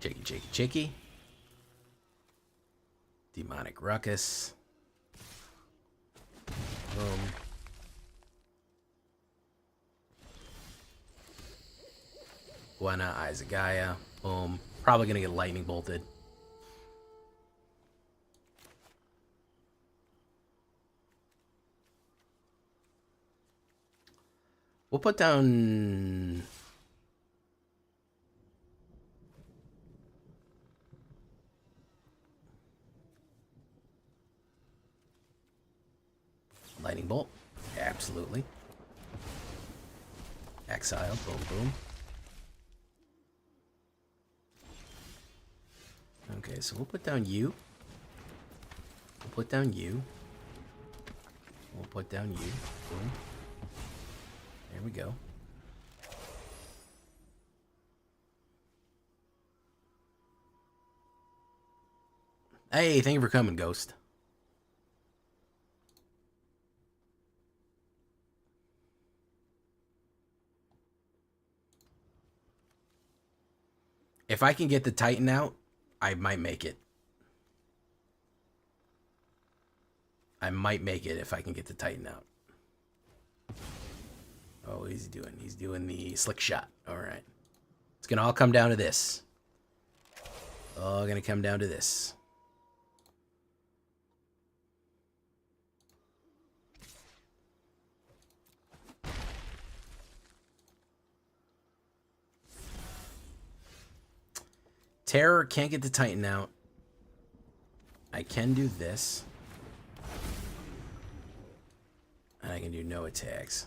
Chicky, chicky, chicky. Demonic Ruckus. Boom. Buena, Isagaya. Boom. Probably gonna get lightning bolted. We'll put down... Lightning Bolt. Absolutely. Exile. Boom, boom. Okay, so we'll put down you. We'll put down you. We'll put down you. Boom. There we go. Hey, thank you for coming, Ghost. If I can get the Titan out, I might make it. I might make it if I can get the Titan out. Oh, he's doing the slick shot. All right. It's going to all come down to this. All going to come down to this. Terror can't get the Titan out. I can do this. And I can do no attacks.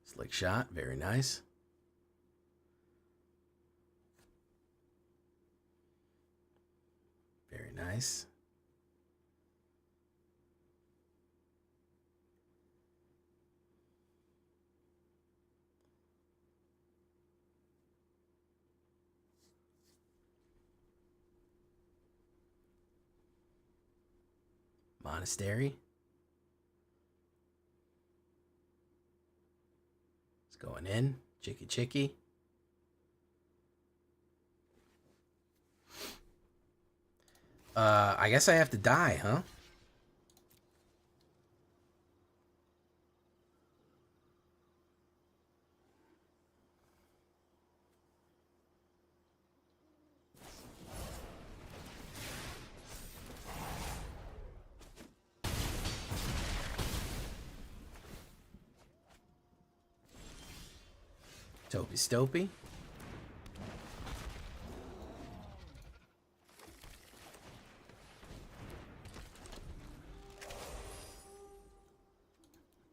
Slick shot. Very nice. Very nice. Monastery. It's going in. Chicky chicky. I guess I have to die, huh? Topi Stopey.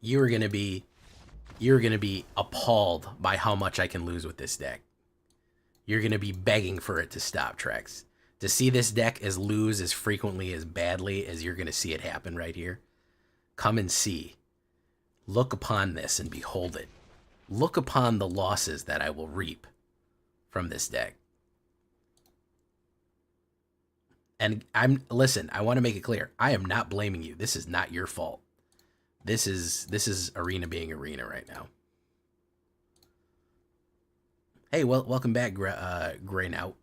You're gonna be appalled by how much I can lose with this deck. You're gonna be begging for it to stop, Trex. To see this deck lose as frequently as badly as you're gonna see it happen right here. Come and see. Look upon this and behold it. Look upon the losses that I will reap from this deck. And listen, I want to make it clear. I am not blaming you. This is not your fault. This is Arena being Arena right now. Hey, well, welcome back, Greynout.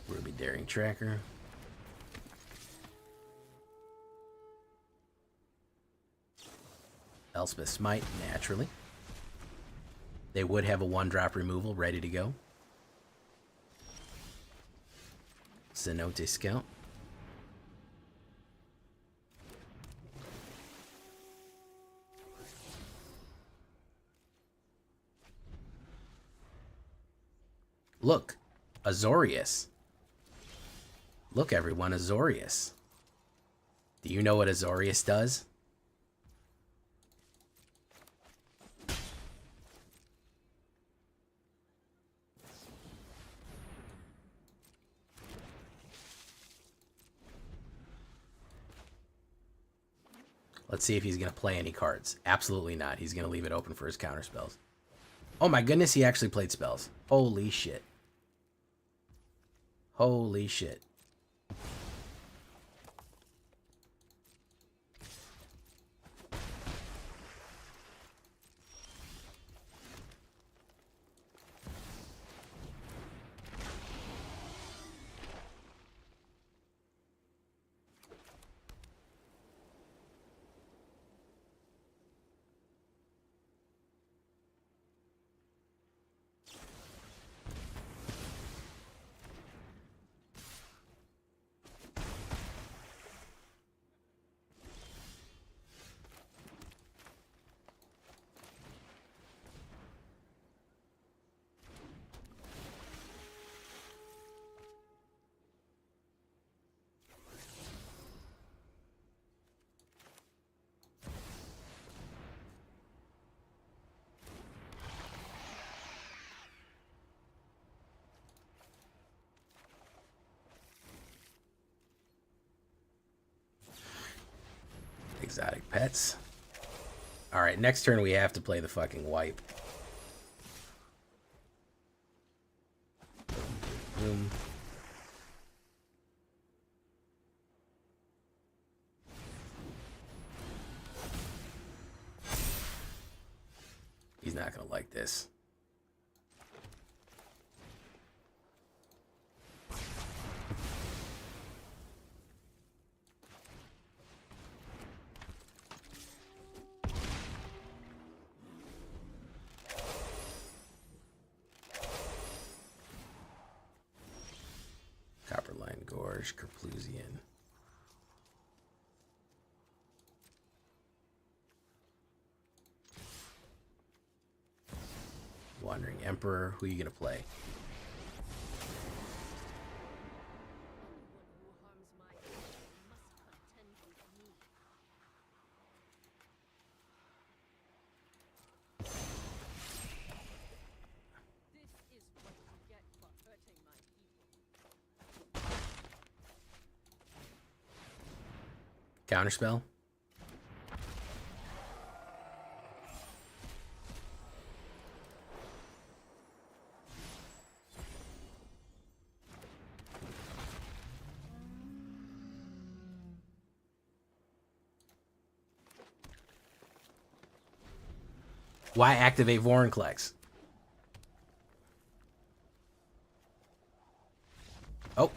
Ruby Daring Tracker. Elspeth Smite, naturally. They would have a 1-drop removal ready to go. Cenote Scout. Look, Azorius. Look, everyone, Azorius. Do you know what Azorius does? Let's see if he's going to play any cards. Absolutely not. He's going to leave it open for his counter spells. Oh my goodness, he actually played spells. Holy shit. Holy shit. Exotic pets. Alright, next turn we have to play the fucking wipe. Boom. He's not gonna like this. Copperline Gorge, Kerplusian. Wandering Emperor. Who are you going to play? Counterspell? Why activate Vorinclex? Oh.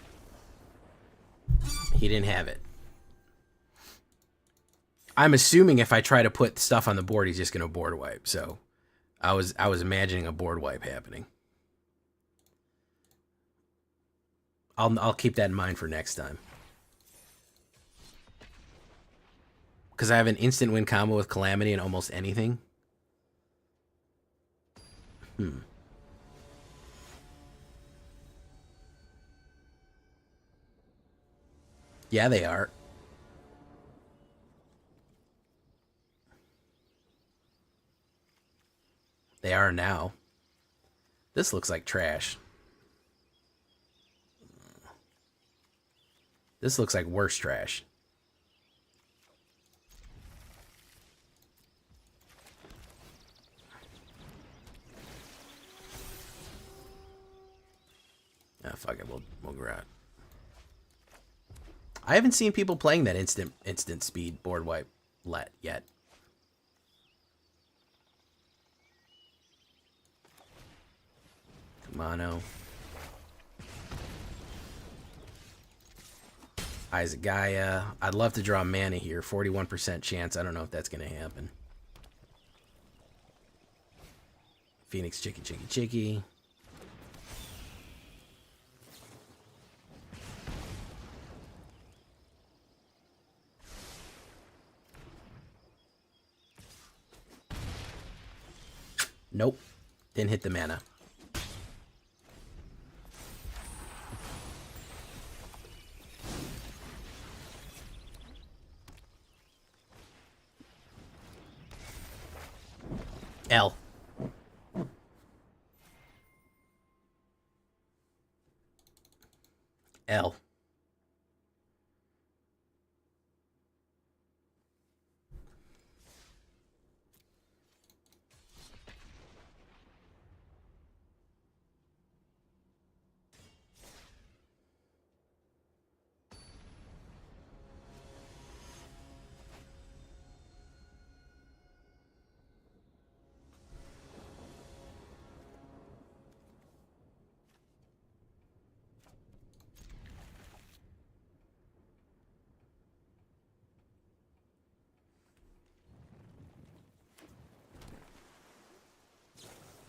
He didn't have it. I'm assuming if I try to put stuff on the board, he's just going to board wipe. So I was imagining a board wipe happening. I'll keep that in mind for next time. Because I have an instant win combo with Calamity and almost anything. Yeah, they are. They are now. This looks like trash. This looks like worse trash. Ah, fuck it, we'll grab it. I haven't seen people playing that instant speed board wipe yet. Mono. Eyes of Gaia. I'd love to draw mana here. 41% chance. I don't know if that's going to happen. Phoenix Chicky. Nope. Didn't hit the mana. L. L.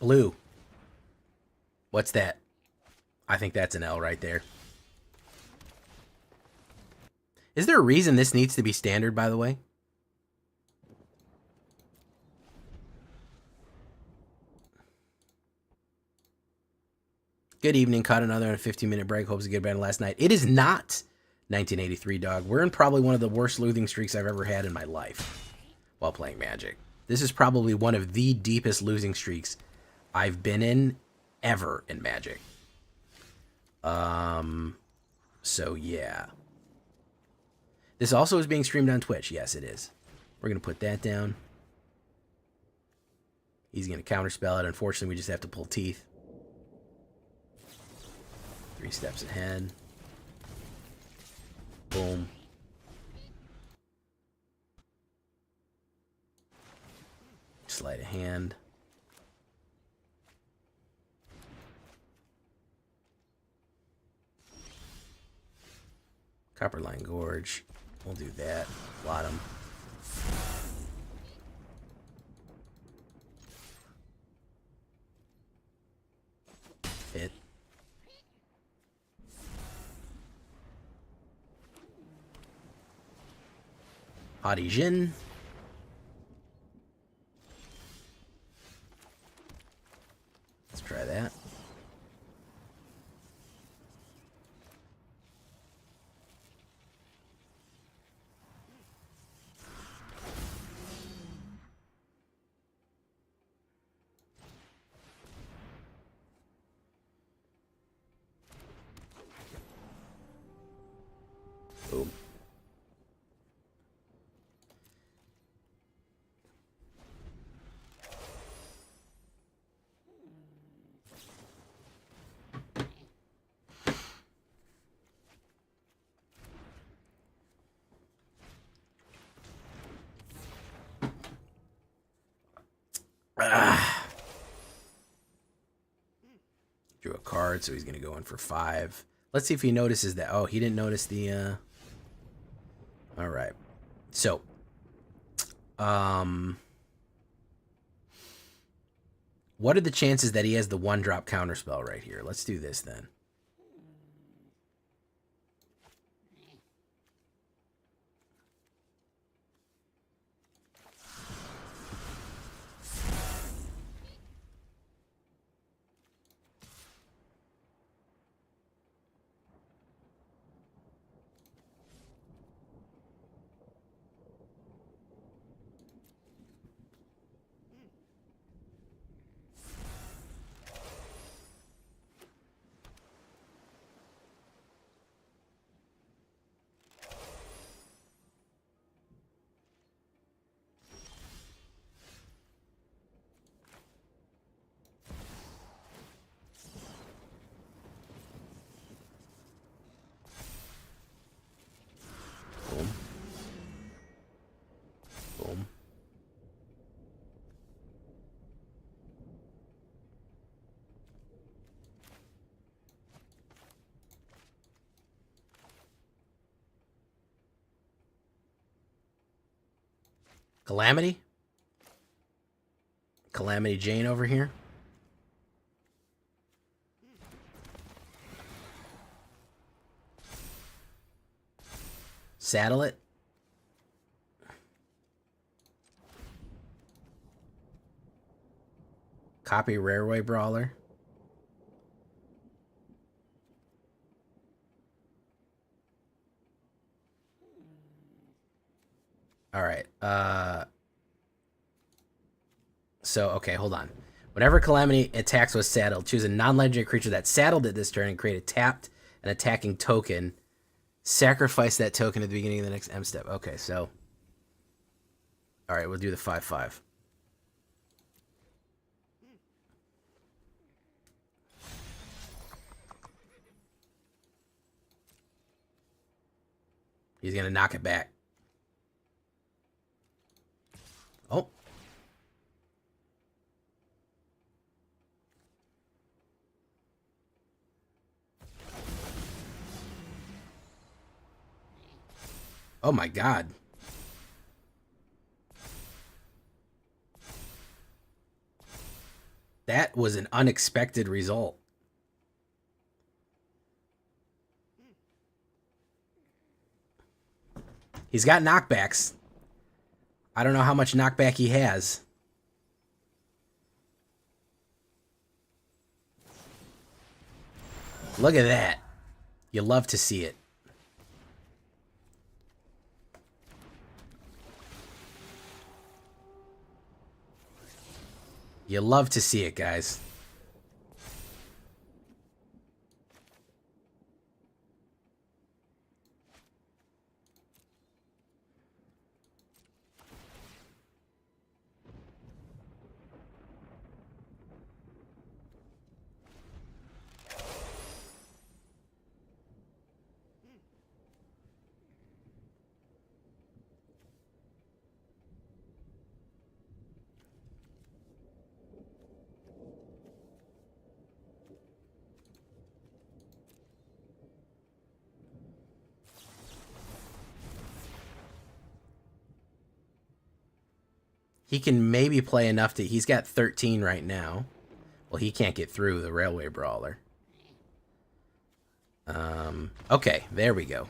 Blue. What's that? I think that's an L right there. Is there a reason this needs to be standard, by the way? Good evening. Caught another on a 15-minute break. Hopes to get better last night. It is not 1983, dog. We're in probably one of the worst losing streaks I've ever had in my life while playing Magic. This is probably one of the deepest losing streaks I've been in ever in Magic. So yeah. This also is being streamed on Twitch. Yes, it is. We're going to put that down. He's going to counterspell it. Unfortunately, we just have to pull teeth. 3 steps ahead. Boom. Sleight of hand. Copperline Gorge. We'll do that. Blot him. Hit. Hadi Jin. I try that. Boom. Drew a card, so he's going to go in for 5. Let's see if he notices that. Oh, he didn't notice the... All right. So, what are the chances that he has the 1-drop counterspell right here? Let's do this then. Boom. Boom. Calamity? Calamity Jane over here. Saddle it. Copy Rareway Brawler. All right. So, okay, hold on. Whenever Calamity attacks with saddled, choose a non-legendary creature that's saddled at this turn and create a tapped and attacking token. Sacrifice that token at the beginning of the next M step. Okay, so... All right, we'll do the 5/5. He's going to knock it back. Oh. Oh my God. That was an unexpected result. He's got knockbacks. I don't know how much knockback he has. Look at that. You love to see it. You love to see it, guys. He can maybe play enough to... He's got 13 right now. Well, he can't get through the Railway Brawler. Okay, there we go.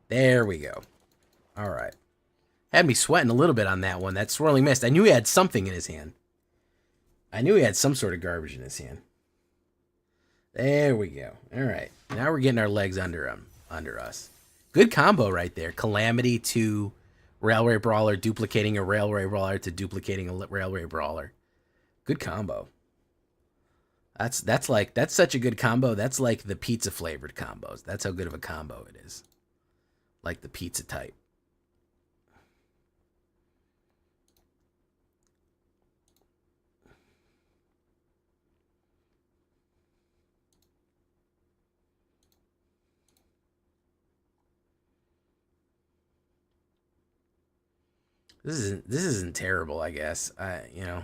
There we go. All right. Had me sweating a little bit on that one. That Swirling Mist. I knew he had something in his hand. I knew he had some sort of garbage in his hand. There we go. All right. Now we're getting our legs under us. Good combo right there. Calamity to Railway Brawler, duplicating a Railway Brawler to duplicating a Railway Brawler. Good combo. That's such a good combo. That's like the pizza flavored combos. That's how good of a combo it is. Like the pizza type. This isn't terrible, I guess. You know.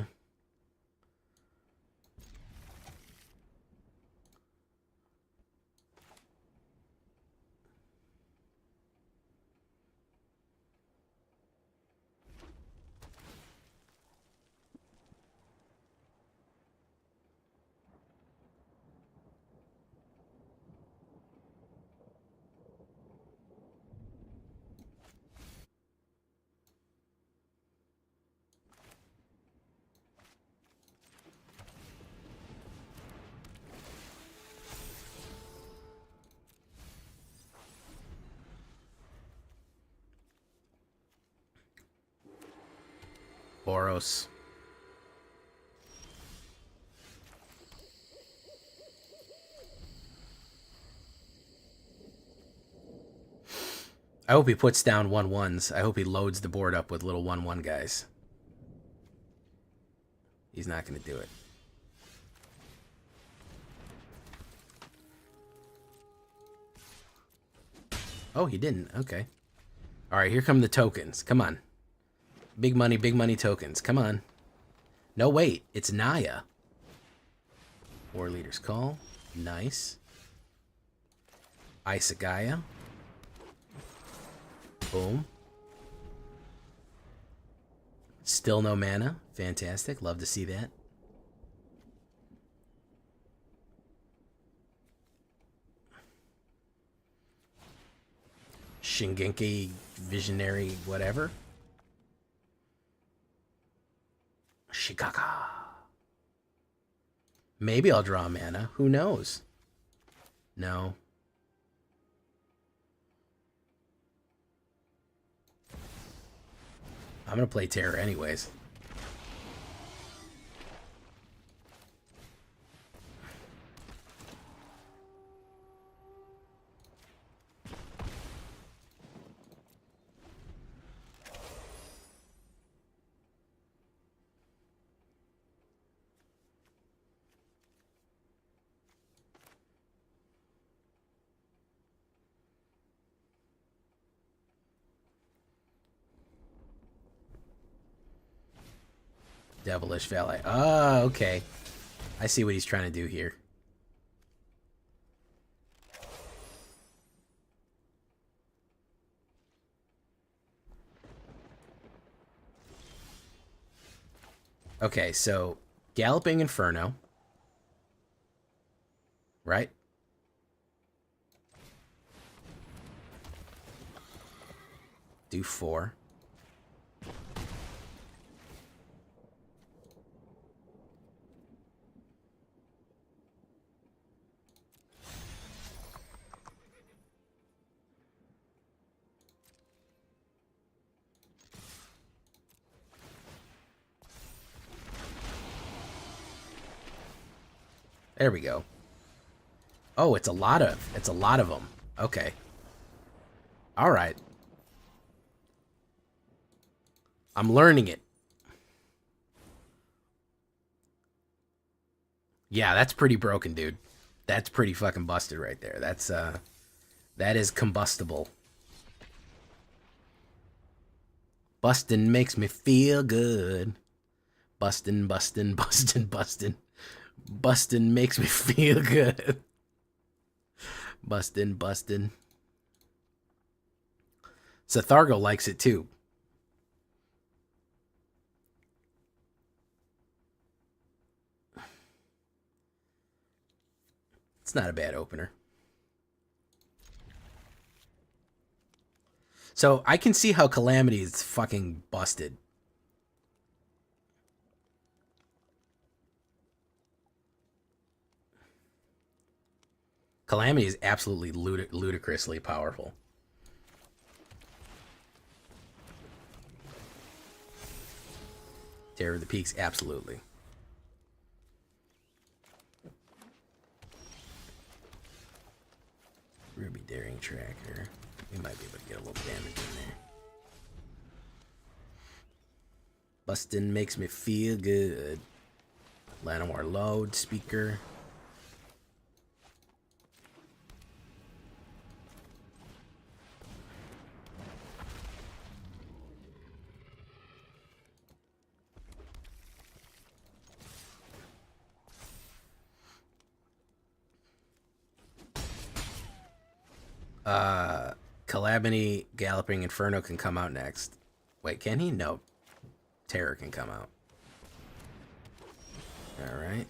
Boros. I hope he puts down 1/1s. I hope he loads the board up with little 1/1 guys. He's not going to do it. Oh, he didn't. Okay. All right, here come the tokens. Come on. Big money tokens. Come on. No, wait. It's Naya. War Leader's Call. Nice. Isagaya. Boom. Still no mana. Fantastic. Love to see that. Shingenki Visionary whatever. Shikaka. Maybe I'll draw mana. Who knows? No. I'm going to play Terror anyways. Devilish Valet. Oh, okay. I see what he's trying to do here. Okay, so Galloping Inferno. Right? Do 4. There we go. Oh, it's a lot of them. Okay. All right. I'm learning it. Yeah, that's pretty broken, dude. That's pretty fucking busted right there. That is combustible. Bustin' makes me feel good. Bustin'. Bustin' makes me feel good. Bustin'. Sathargo likes it too. It's not a bad opener. So I can see how Calamity is fucking busted. Calamity is absolutely ludicrously powerful. Terror of the Peaks, absolutely. Ruby Daring Tracker. We might be able to get a little damage in there. Bustin' makes me feel good. Llanowar loudspeaker. Calamity Galloping Inferno can come out next. Wait, can he? No. Terror can come out. Alright.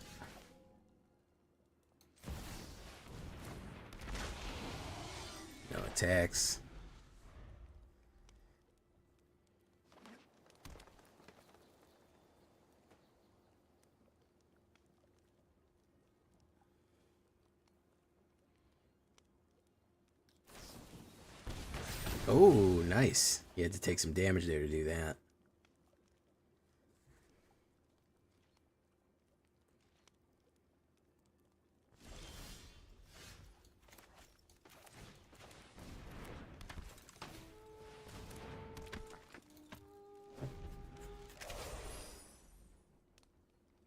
No attacks. Oh, nice. He had to take some damage there to do that.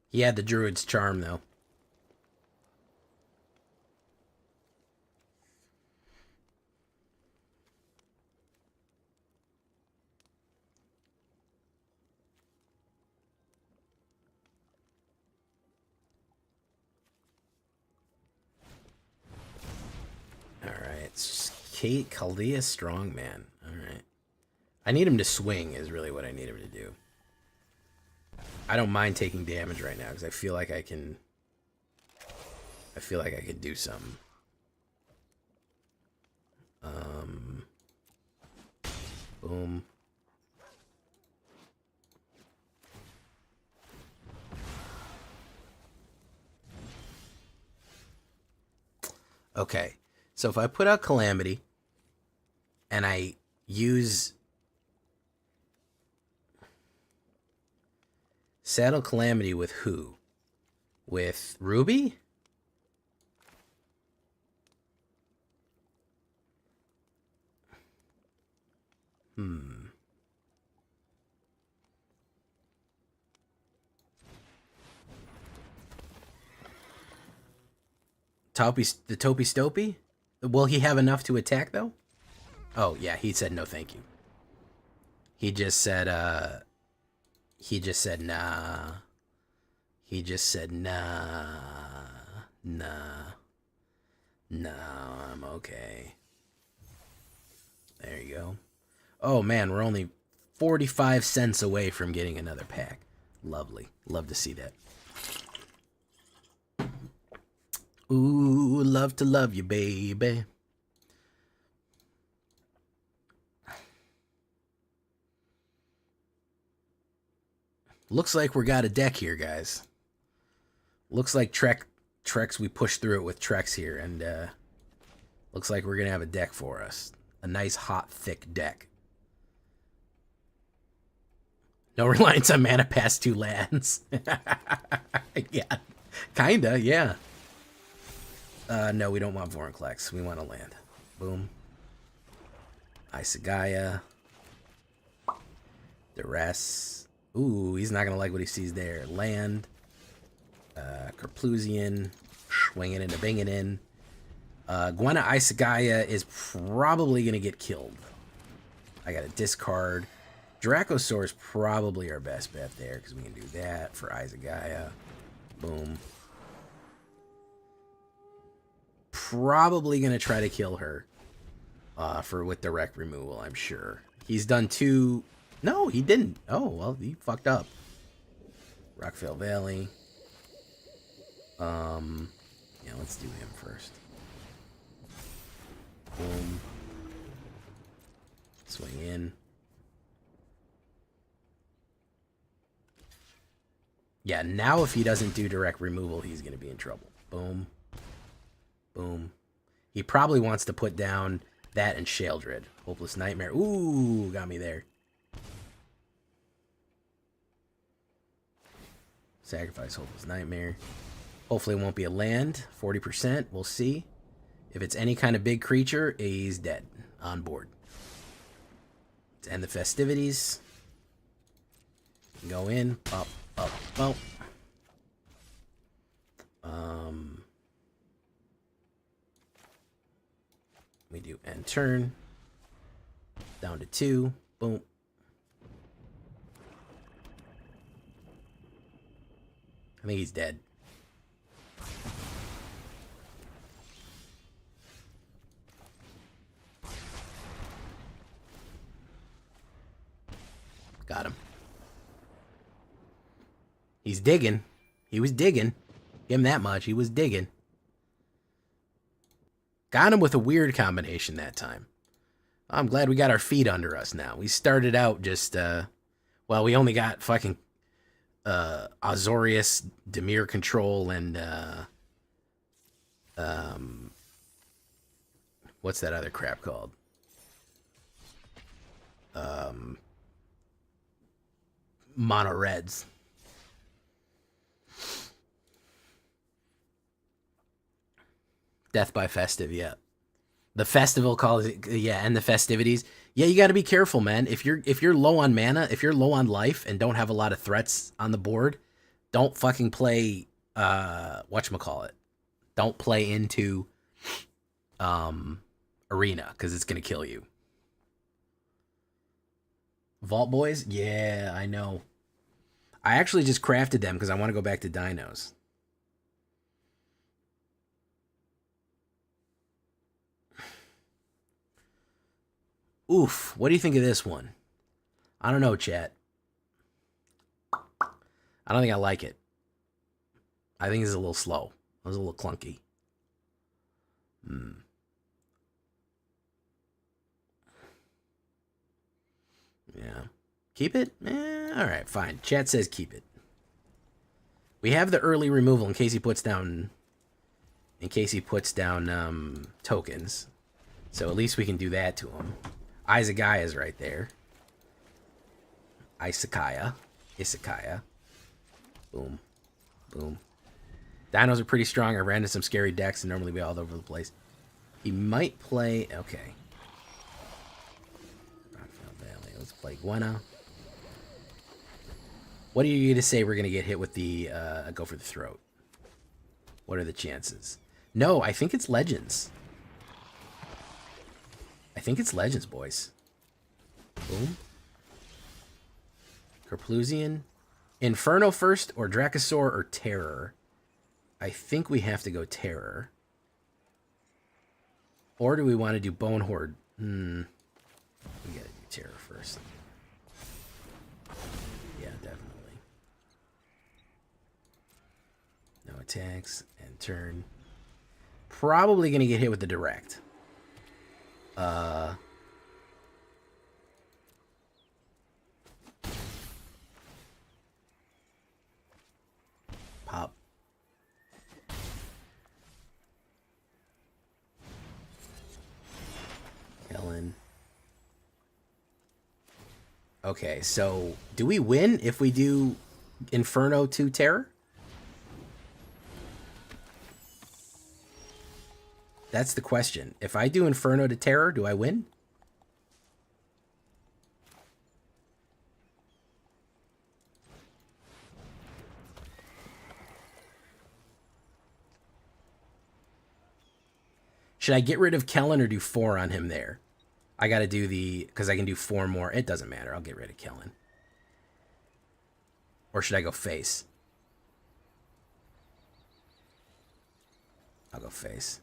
He had the Druid's Charm, though. Kate Chaldea Strongman. Alright. I need him to swing is really what I need him to do. I don't mind taking damage right now because I feel like I can do something. Boom. Okay. So if I put out Calamity and I use Saddle Calamity with who? With Ruby? The Topi Stopey? Will he have enough to attack, though? Oh, yeah, he said no thank you. He just said, nah. He just said, nah. No, I'm okay. There you go. Oh, man, we're only 45 cents away from getting another pack. Lovely. Love to see that. Ooh, love to love you, baby. Looks like we got a deck here, guys. Looks like Trex, we pushed through it with Trex here, and looks like we're going to have a deck for us. A nice, hot, thick deck. No reliance on mana past 2 lands. Yeah, kinda, yeah. No, we don't want Vorinclex. We want a land. Boom. Isagaya. Duress. Ooh, he's not going to like what he sees there. Land. Kerplusian. Swinging into binging in. Gwenna Isagaya is probably going to get killed. I got to discard. Dracosaur is probably our best bet there because we can do that for Isagaya. Boom. Probably going to try to kill her with direct removal, I'm sure. He's done 2... No, he didn't. Oh, well, he fucked up. Rockvale Valley. Yeah, let's do him first. Boom. Swing in. Yeah, now if he doesn't do direct removal, he's going to be in trouble. Boom. Boom. He probably wants to put down that and Sheldred. Hopeless Nightmare. Ooh, got me there. Sacrifice Hopeless Nightmare. Hopefully it won't be a land. 40%. We'll see. If it's any kind of big creature, he's dead. On board. Let's end the festivities. Go in. Up, up, up. We do end turn. Down to 2. Boom. I think he's dead. Got him. He's digging. He was digging. Give him that much. He was digging. Got him with a weird combination that time. I'm glad we got our feet under us now. We started out just, well, we only got fucking Azorius, Dimir Control, and, what's that other crap called? Mono Reds. Death by Festive, yeah. The festival calls it, yeah, and the festivities. Yeah, you got to be careful, man. If you're low on mana, if you're low on life and don't have a lot of threats on the board, don't fucking play whatchamacallit. Don't play into Arena, because it's gonna kill you. Vault Boys? Yeah, I know. I actually just crafted them because I want to go back to Dinos. Oof, what do you think of this one? I don't know, chat. I don't think I like it. I think it's a little slow. It was a little clunky. Yeah. Keep it? Alright, fine. Chat says keep it. We have the early removal in case he puts down... tokens. So at least we can do that to him. Izagaya's right there. Isakaya. Boom. Boom. Dinos are pretty strong. I ran into some scary decks and normally be all over the place. He might play... Okay. Let's play Gwenna. What are you going to say we're going to get hit with the Go for the Throat? What are the chances? No, I think it's Legends. I think it's Legends, boys. Boom. Carplusian. Inferno first, or Dracosaur, or Terror. I think we have to go Terror. Or do we want to do Bone Horde? We gotta do Terror first. Yeah, definitely. No attacks, and turn. Probably gonna get hit with the Direct. Pop. Kellen. Okay, so do we win if we do Inferno to Terror? That's the question. If I do Inferno to Terror, do I win? Should I get rid of Kellen or do 4 on him there? I got to do the... Because I can do 4 more. It doesn't matter. I'll get rid of Kellen. Or should I go face? I'll go face.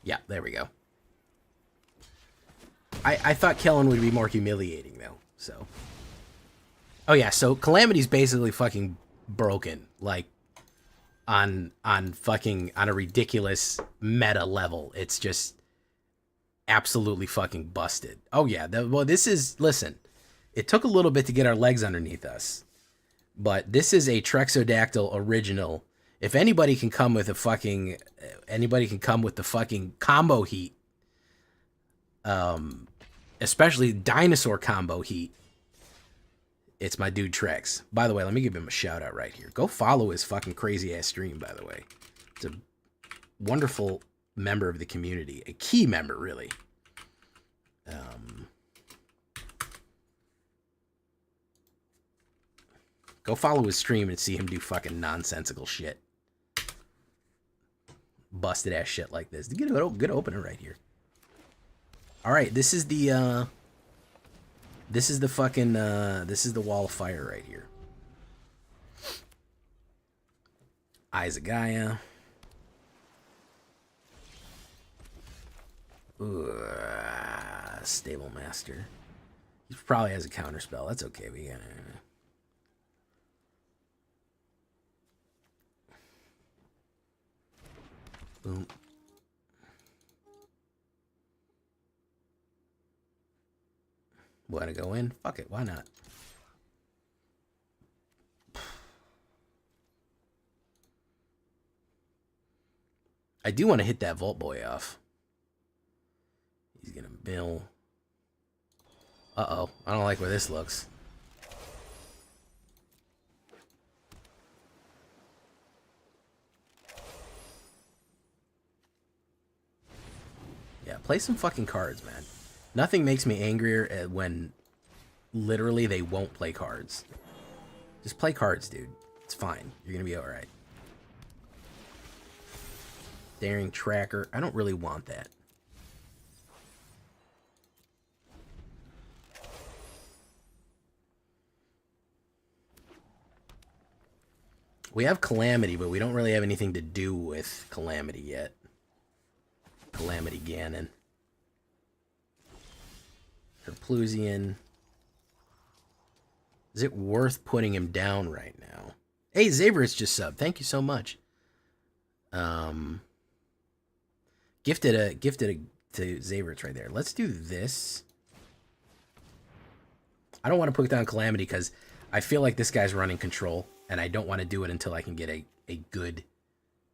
Yeah, there we go. I thought Kellen would be more humiliating, though, so... Oh, yeah, so Calamity's basically fucking broken, like, on a ridiculous meta level. It's just... absolutely fucking busted. Oh yeah, well this is, listen, it took a little bit to get our legs underneath us, but this is a Trexodactyl original. If anybody can come with a fucking, anybody can come with the fucking combo heat, especially dinosaur combo heat, it's my dude Trex. By the way, let me give him a shout out right here. Go follow his fucking crazy ass stream, by the way. It's a wonderful member of the community, a key member, really. Go follow his stream and see him do fucking nonsensical shit. Busted ass shit like this. Get a good opener right here. All right, this is the fucking this is the wall of fire right here. Eyes of Gaia. Stable Master. He probably has a counter spell. That's okay. We got. Boom. Want to go in? Fuck it. Why not? I do want to hit that Vault Boy off. He's going to mill. Uh-oh. I don't like where this looks. Yeah, play some fucking cards, man. Nothing makes me angrier when literally they won't play cards. Just play cards, dude. It's fine. You're going to be alright. Daring Tracker. I don't really want that. We have Calamity, but we don't really have anything to do with Calamity yet. Calamity Ganon. Herplusian. Is it worth putting him down right now? Hey, Zaver's just subbed. Thank you so much. Gifted to Zaver's right there. Let's do this. I don't want to put down Calamity because I feel like this guy's running control, and I don't want to do it until I can get a good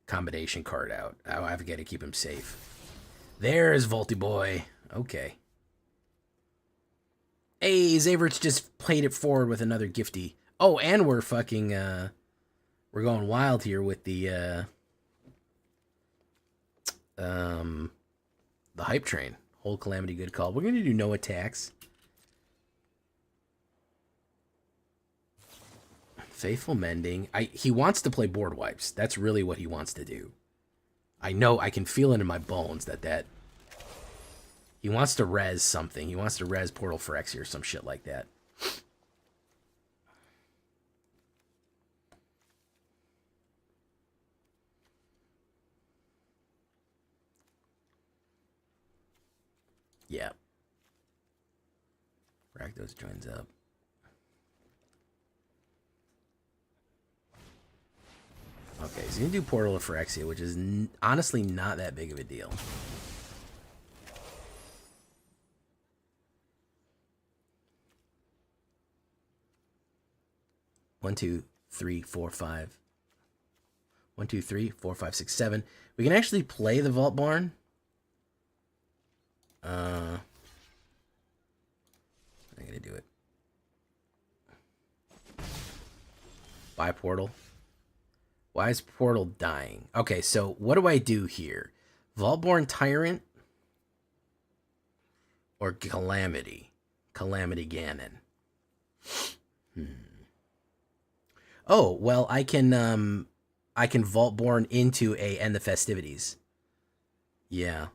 combination card out. I've got to keep him safe. There's Volty Boy. Okay. Hey, Zavert's just played it forward with another gifty. Oh, and we're fucking, we're going wild here with the hype train. Hold Calamity, good call. We're going to do no attacks. Faithful Mending. He wants to play board wipes. That's really what he wants to do. I know, I can feel it in my bones that he wants to res something. He wants to res Portal Phyrexia or some shit like that. Yeah. Rakdos joins up. Okay, so he's going to do Portal of Phyrexia, which is honestly not that big of a deal. One, two, three, four, five. 1, 2, 3, 4, 5, 6, 7. We can actually play the Vault Barn. I'm going to do it. Buy Portal. Why is Portal dying? Okay, so what do I do here? Vaultborn Tyrant or Calamity? Calamity Ganon. Oh, well, I can Vaultborn into a End the Festivities. Yeah.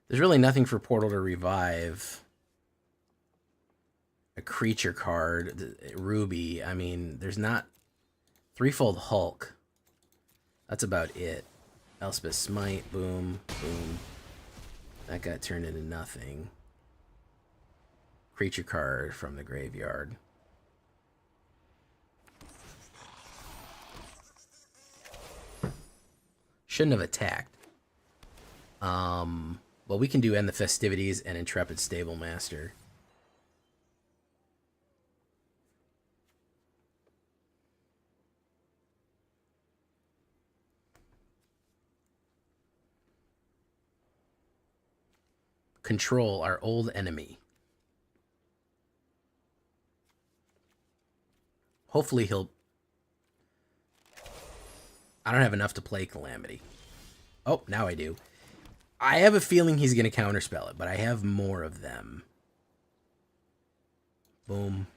There's really nothing for Portal to revive. a creature card, Ruby. I mean, there's not threefold Hulk. That's about it. Elspeth Smite, boom, boom. That got turned into nothing. Creature card from the graveyard. Shouldn't have attacked. Well, we can do End the Festivities and Intrepid Stable Master. Control our old enemy. Hopefully he'll... I don't have enough to play Calamity. Oh, now I do. I have a feeling he's going to counterspell it, but I have more of them. Boom.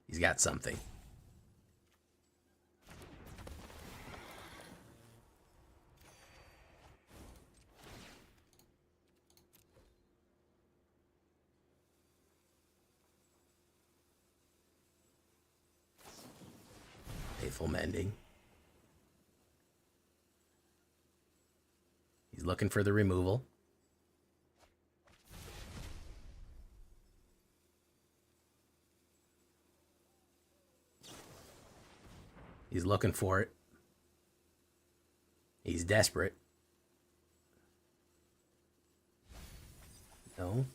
He's got something. Faithful Mending. He's looking for the removal. He's looking for it. He's desperate. No.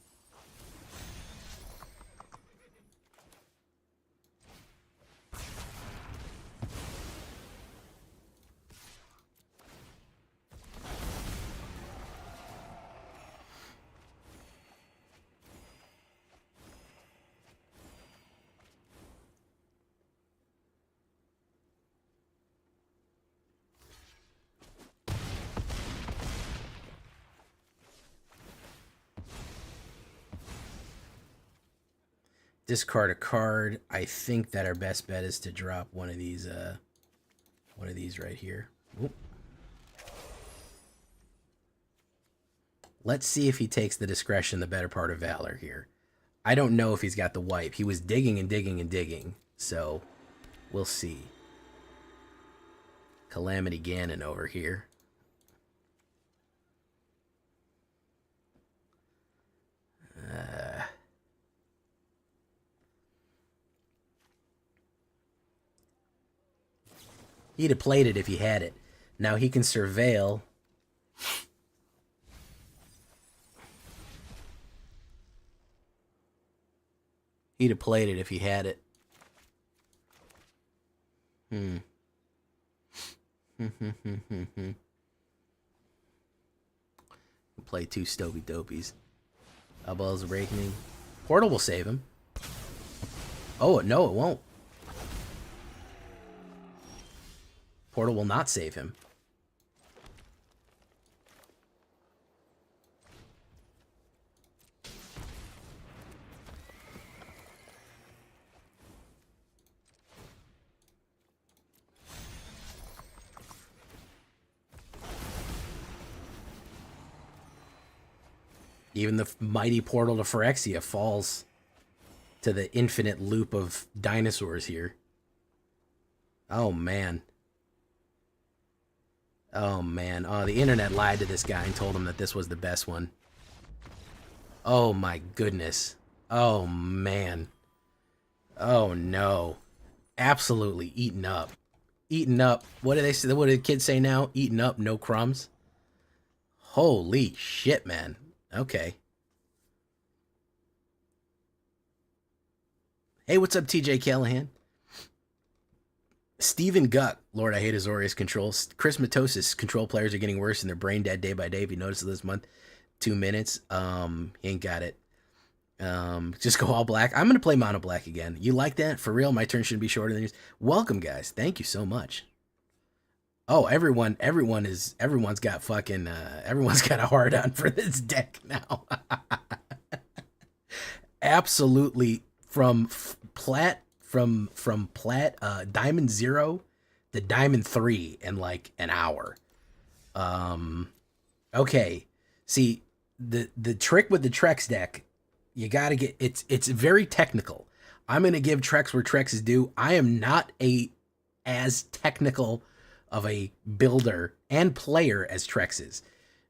Discard a card. I think that our best bet is to drop one of these right here. Oop. Let's see if he takes the discretion, the better part of valor here. I don't know if he's got the wipe. He was digging and digging and digging, so we'll see. Calamity Ganon over here. He'd have played it if he had it. Now he can surveil. He'd have played it if he had it. Play two Stoby Dopies. Outlaws Awakening. Portal will save him. Oh, no, it won't. Portal will not save him. Even the mighty portal to Phyrexia falls to the infinite loop of dinosaurs here. Oh, man. Oh, man. Oh, the internet lied to this guy and told him that this was the best one. Oh, my goodness. Oh, man. Oh, no. Absolutely eaten up. Eaten up. What do they say? What do the kids say now? Eaten up, no crumbs. Holy shit, man. Okay. Hey, what's up, TJ Callahan? Stephen Guck, Lord, I hate Azorius controls. Chris Matosis, control players are getting worse and they're brain dead day by day. If you notice this month, 2 minutes. He ain't got it. Just go all black. I'm gonna play mono black again. You like that? For real? My turn shouldn't be shorter than yours. Welcome, guys. Thank you so much. Oh, everyone's got fucking everyone's got a hard on for this deck now. Absolutely from plat diamond 0 to diamond 3 in like an hour. Okay. See, the trick with the Trex deck, you gotta get it's very technical. I'm gonna give Trex where Trex is due. I am not as technical of a builder and player as Trex is.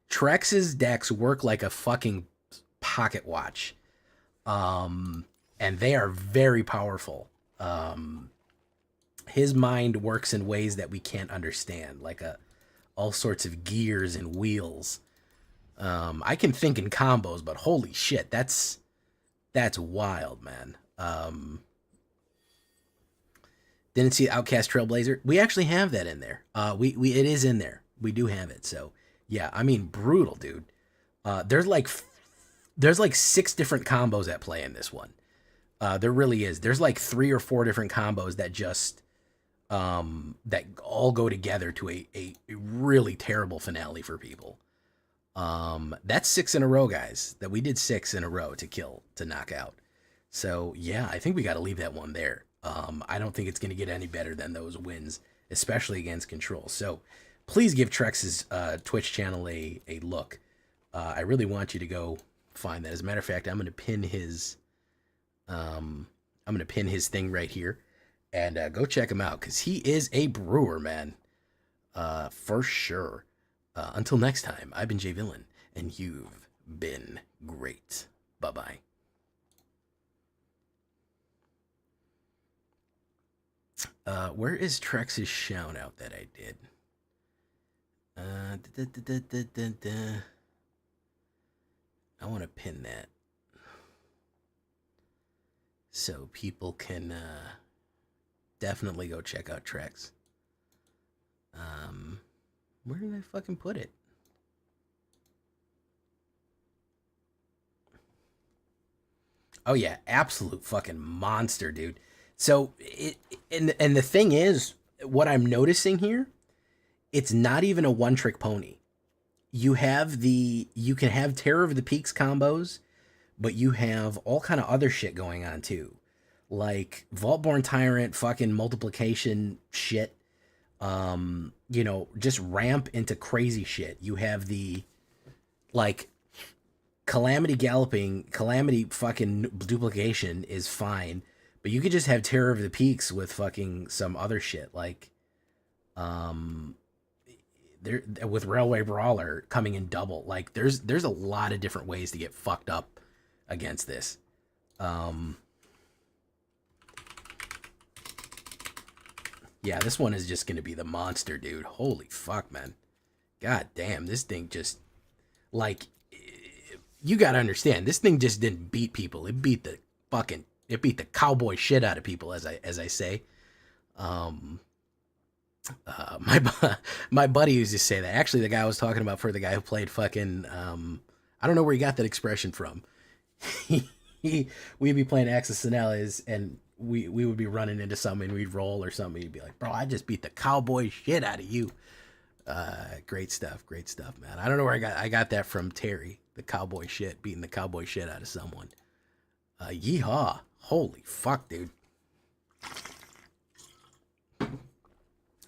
Trex's decks work like a fucking pocket watch. And they are very powerful. His mind works in ways that we can't understand, like all sorts of gears and wheels. I can think in combos, but holy shit, that's wild, man. Didn't see Outcast Trailblazer. We actually have that in there. It is in there. We do have it. So yeah, I mean, brutal, dude. There's like 6 different combos at play in this one. There really is. There's like 3 or 4 different combos that just that all go together to a really terrible finale for people. That's 6 in a row, guys. That we did 6 in a row to knock out. So yeah, I think we got to leave that one there. I don't think it's going to get any better than those wins, especially against Control. So please give Trex's Twitch channel a look. I really want you to go find that. As a matter of fact, I'm going to pin his thing right here, and go check him out, because he is a brewer, man. For sure. Until next time, I've been Jay Villain, and you've been great. Bye-bye. Where is Trex's shout out that I did? I want to pin that so people can definitely go check out Trex. Where did I fucking put it? Oh yeah, absolute fucking monster, dude. So and the thing is, what I'm noticing here, it's not even a one-trick pony. You can have Terror of the Peaks combos, but you have all kind of other shit going on too, like Vaultborn Tyrant, fucking multiplication shit. Just ramp into crazy shit. You have the like Calamity Galloping, Calamity fucking duplication is fine, but you could just have Terror of the Peaks with fucking some other shit like there with Railway Brawler coming in double. Like there's a lot of different ways to get fucked up against this. Yeah, this one is just gonna be the monster, dude. Holy fuck, man. God damn, this thing just like, you gotta understand, this thing just didn't beat people. It beat the cowboy shit out of people, as I say. My buddy used to say that. Actually, the guy I was talking about, for the guy who played fucking I don't know where he got that expression from. We'd be playing Axis Senelles, and we would be running into something, and we'd roll or something. He'd be like, "Bro, I just beat the cowboy shit out of you." Great stuff, man. I don't know where I got that from. Terry, the cowboy shit, beating the cowboy shit out of someone. Yeehaw! Holy fuck, dude.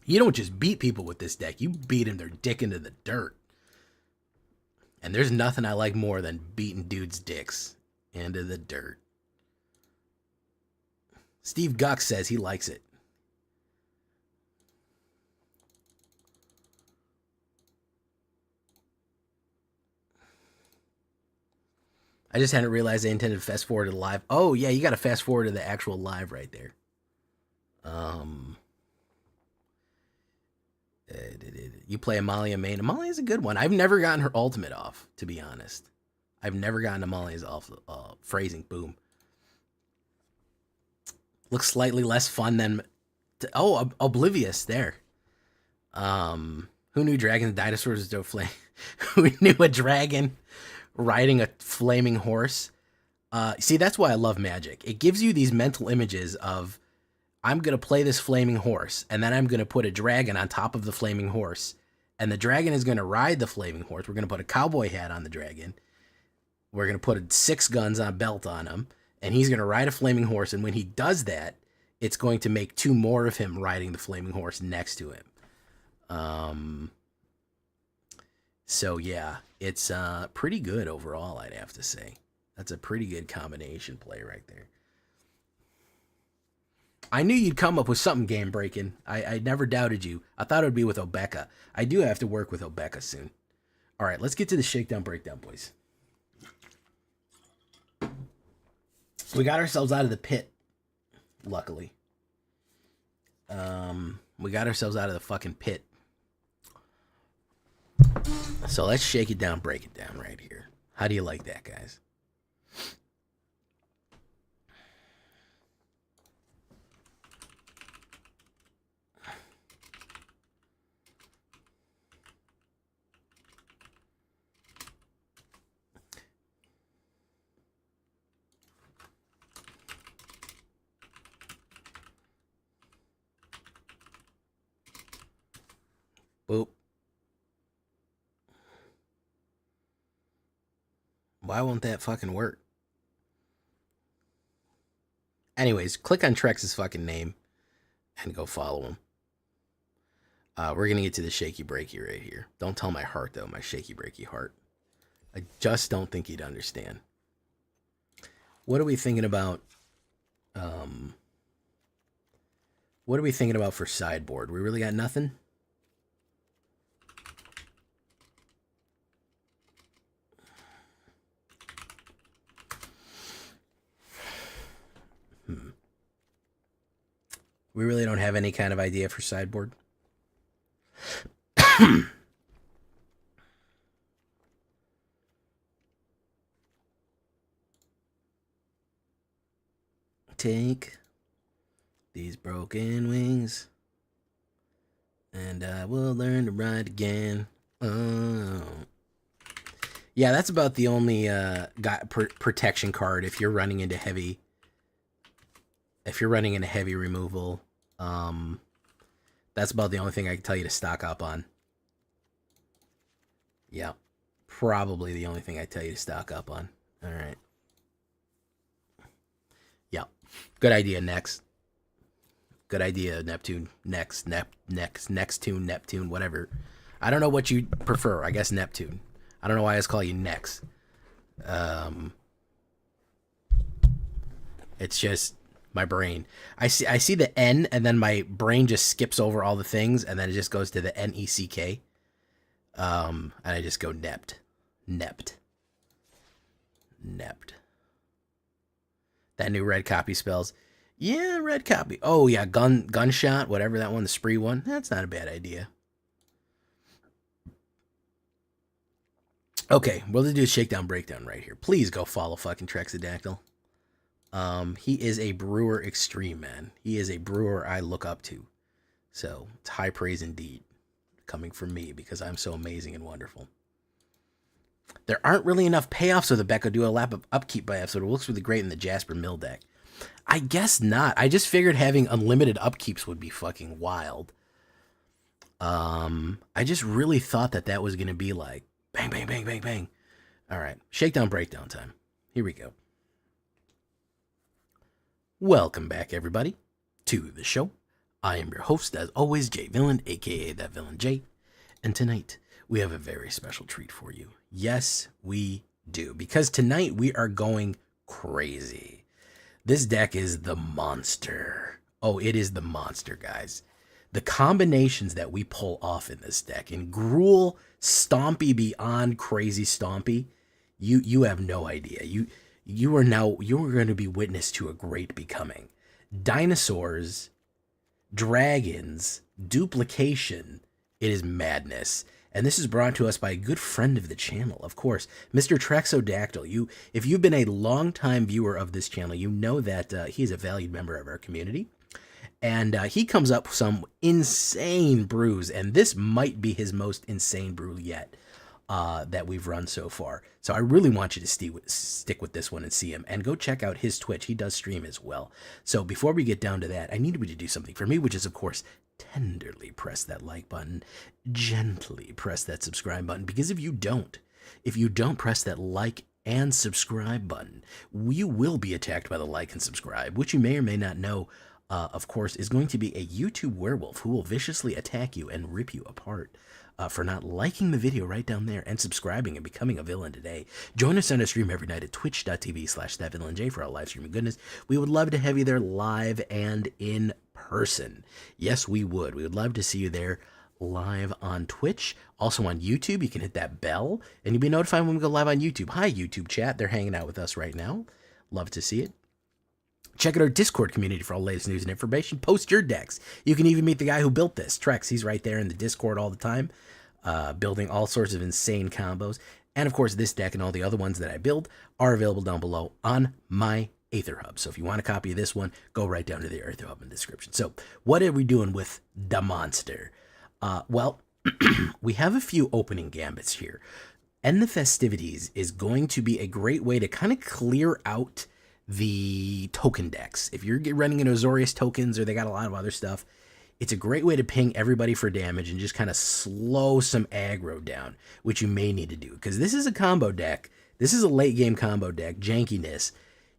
You don't just beat people with this deck. You beat them their dick into the dirt. And there's nothing I like more than beating dudes' dicks into the dirt. Steve Guck says he likes it. I just hadn't realized they intended to fast forward to the live. Oh, yeah, you got to fast forward to the actual live right there. You play Amalia main. Amalia's a good one. I've never gotten her ultimate off, to be honest. I've never gotten Amalia's off phrasing. Boom. Looks slightly less fun than... Oh, Oblivious there. Who knew dragons and dinosaurs don't flame? Who knew a dragon riding a flaming horse? See, that's why I love Magic. It gives you these mental images of, I'm going to play this flaming horse, and then I'm going to put a dragon on top of the flaming horse, and the dragon is going to ride the flaming horse. We're going to put a cowboy hat on the dragon. We're going to put 6 guns on a belt on him, And he's going to ride a flaming horse. And when he does that, it's going to make 2 more of him riding the flaming horse next to him. So yeah, it's pretty good overall, I'd have to say. That's a pretty good combination play right there. I knew you'd come up with something game breaking. I never doubted you. I thought it would be with Obeka. I do have to work with Obeka soon. All right, let's get to the shakedown breakdown, boys. We got ourselves out of the pit, luckily. We got ourselves out of the fucking pit. So let's shake it down, break it down right here. How do you like that, guys? Boop. Why won't that fucking work? Anyways, click on Trex's fucking name and go follow him. We're going to get to the shaky breaky right here. Don't tell my heart, though, my shaky breaky heart. I just don't think he'd understand. What are we thinking about? What are we thinking about for sideboard? We really got nothing? We really don't have any kind of idea for sideboard. Take these broken wings, and I will learn to ride again. Oh. Yeah, that's about the only protection card if you're running into heavy. If you're running into heavy removal, that's about the only thing I can tell you to stock up on. Yeah, probably the only thing I tell you to stock up on. All right. Yeah, good idea. Next. Good idea, Neptune. Next tune, Neptune, whatever. I don't know what you prefer. I guess Neptune. I don't know why I just call you Next. It's just my brain. I see the N, and then my brain just skips over all the things, and then it just goes to the NECK. And I just go Nept. That new red copy spells. Yeah, red copy. Oh yeah, gunshot, whatever that one, the spree one. That's not a bad idea. Okay, we'll do a shakedown breakdown right here. Please go follow fucking Trexadactyl. He is a brewer extreme, man. He is a brewer I look up to. So it's high praise indeed, coming from me because I'm so amazing and wonderful. There aren't really enough payoffs with the Becca do a lap of upkeep by so it looks really great in the Jasper Mill deck. I guess not. I just figured having unlimited upkeeps would be fucking wild. I just really thought that was going to be like bang, bang, bang, bang, bang. All right, shakedown breakdown time. Here we go. Welcome back, everybody, to the show. I am your host, as always, Jay Villain, a.k.a. That Villain J. And tonight, we have a very special treat for you. Yes, we do. Because tonight, we are going crazy. This deck is the monster. Oh, it is the monster, guys. The combinations that we pull off in this deck, in Gruul, Stompy beyond crazy Stompy, you have no idea. You are going to be witness to a great becoming. Dinosaurs, dragons, duplication. It is madness. And this is brought to us by a good friend of the channel, of course, Mr. Trexodactyl. If you've been a longtime viewer of this channel, you know that he's a valued member of our community. And he comes up with some insane brews, and this might be his most insane brew yet that we've run so far. So I really want you to stick with this one and see him, and go check out his Twitch. He does stream as well. So before we get down to that, I need you to do something for me, which is, of course, tenderly press that like button, gently press that subscribe button, because if you don't press that like and subscribe button. You will be attacked by the like and subscribe, which you may or may not know, of course, is going to be a YouTube werewolf who will viciously attack you and rip you apart. For not liking the video right down there and subscribing and becoming a villain today. Join us on a stream every night at twitch.tv/thatvillainej for our live streaming goodness. We would love to have you there live and in person. Yes, we would. We would love to see you there live on Twitch. Also on YouTube, you can hit that bell and you'll be notified when we go live on YouTube. Hi, YouTube chat. They're hanging out with us right now. Love to see it. Check out our Discord community for all the latest news and information. Post your decks. You can even meet the guy who built this, Trex. He's right there in the Discord all the time, building all sorts of insane combos. And of course, this deck and all the other ones that I build are available down below on my AetherHub. So if you want a copy of this one, go right down to the AetherHub in the description. So what are we doing with the monster? Well, we have a few opening gambits here. End the Festivities is going to be a great way to kind of clear out the token decks. If you're running an Azorius tokens or they got a lot of other stuff, it's a great way to ping everybody for damage and just kind of slow some aggro down, which you may need to do. Because this is a combo deck. This is a late game combo deck. Jankiness.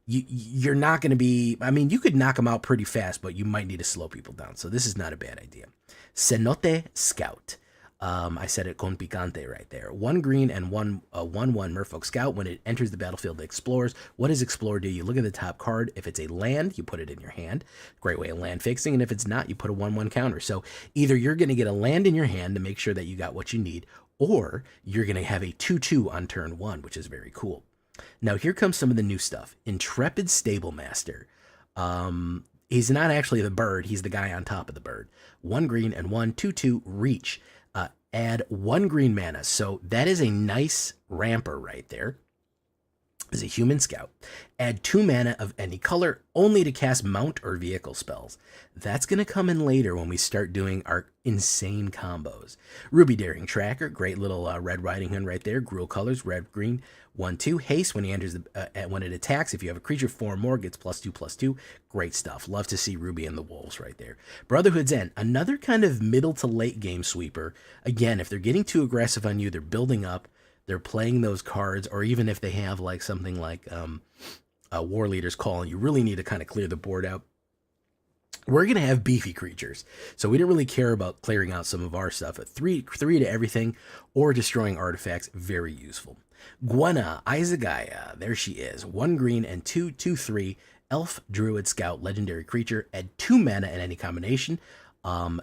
You're not going to be... I mean, you could knock them out pretty fast, but you might need to slow people down. So this is not a bad idea. Cenote Scout. I said it con picante right there. 1 green and 1/1 Merfolk Scout. When it enters the battlefield, it explores. What does explore do? You look at the top card. If it's a land, you put it in your hand. Great way of land fixing. And if it's not, you put a 1/1 counter. So either you're going to get a land in your hand to make sure that you got what you need, or you're going to have a 2/2 on turn 1, which is very cool. Now here comes some of the new stuff. Intrepid Stablemaster. He's not actually the bird. He's the guy on top of the bird. 1 green and 1/2/2 reach. Add 1 green mana. So that is a nice ramper right there. Is a human scout. Add 2 mana of any color, only to cast mount or vehicle spells. That's going to come in later when we start doing our insane combos. Ruby Daring Tracker, great little Red Riding Hood right there. Gruel colors, red, green, 1/2. Haste when he enters when it attacks. If you have a creature 4 or more, gets +2/+2. Great stuff. Love to see Ruby and the Wolves right there. Brotherhood's End, another kind of middle to late game sweeper. Again, if they're getting too aggressive on you, they're building up. They're playing those cards, or even if they have like something like War Leader's Call, and you really need to kind of clear the board out. We're going to have beefy creatures, so we didn't really care about clearing out some of our stuff. At 3 to everything, or destroying artifacts, very useful. Gwenna Izagaya, there she is. 1 green and 2/2/3 Elf Druid Scout, legendary creature. Add 2 mana in any combination.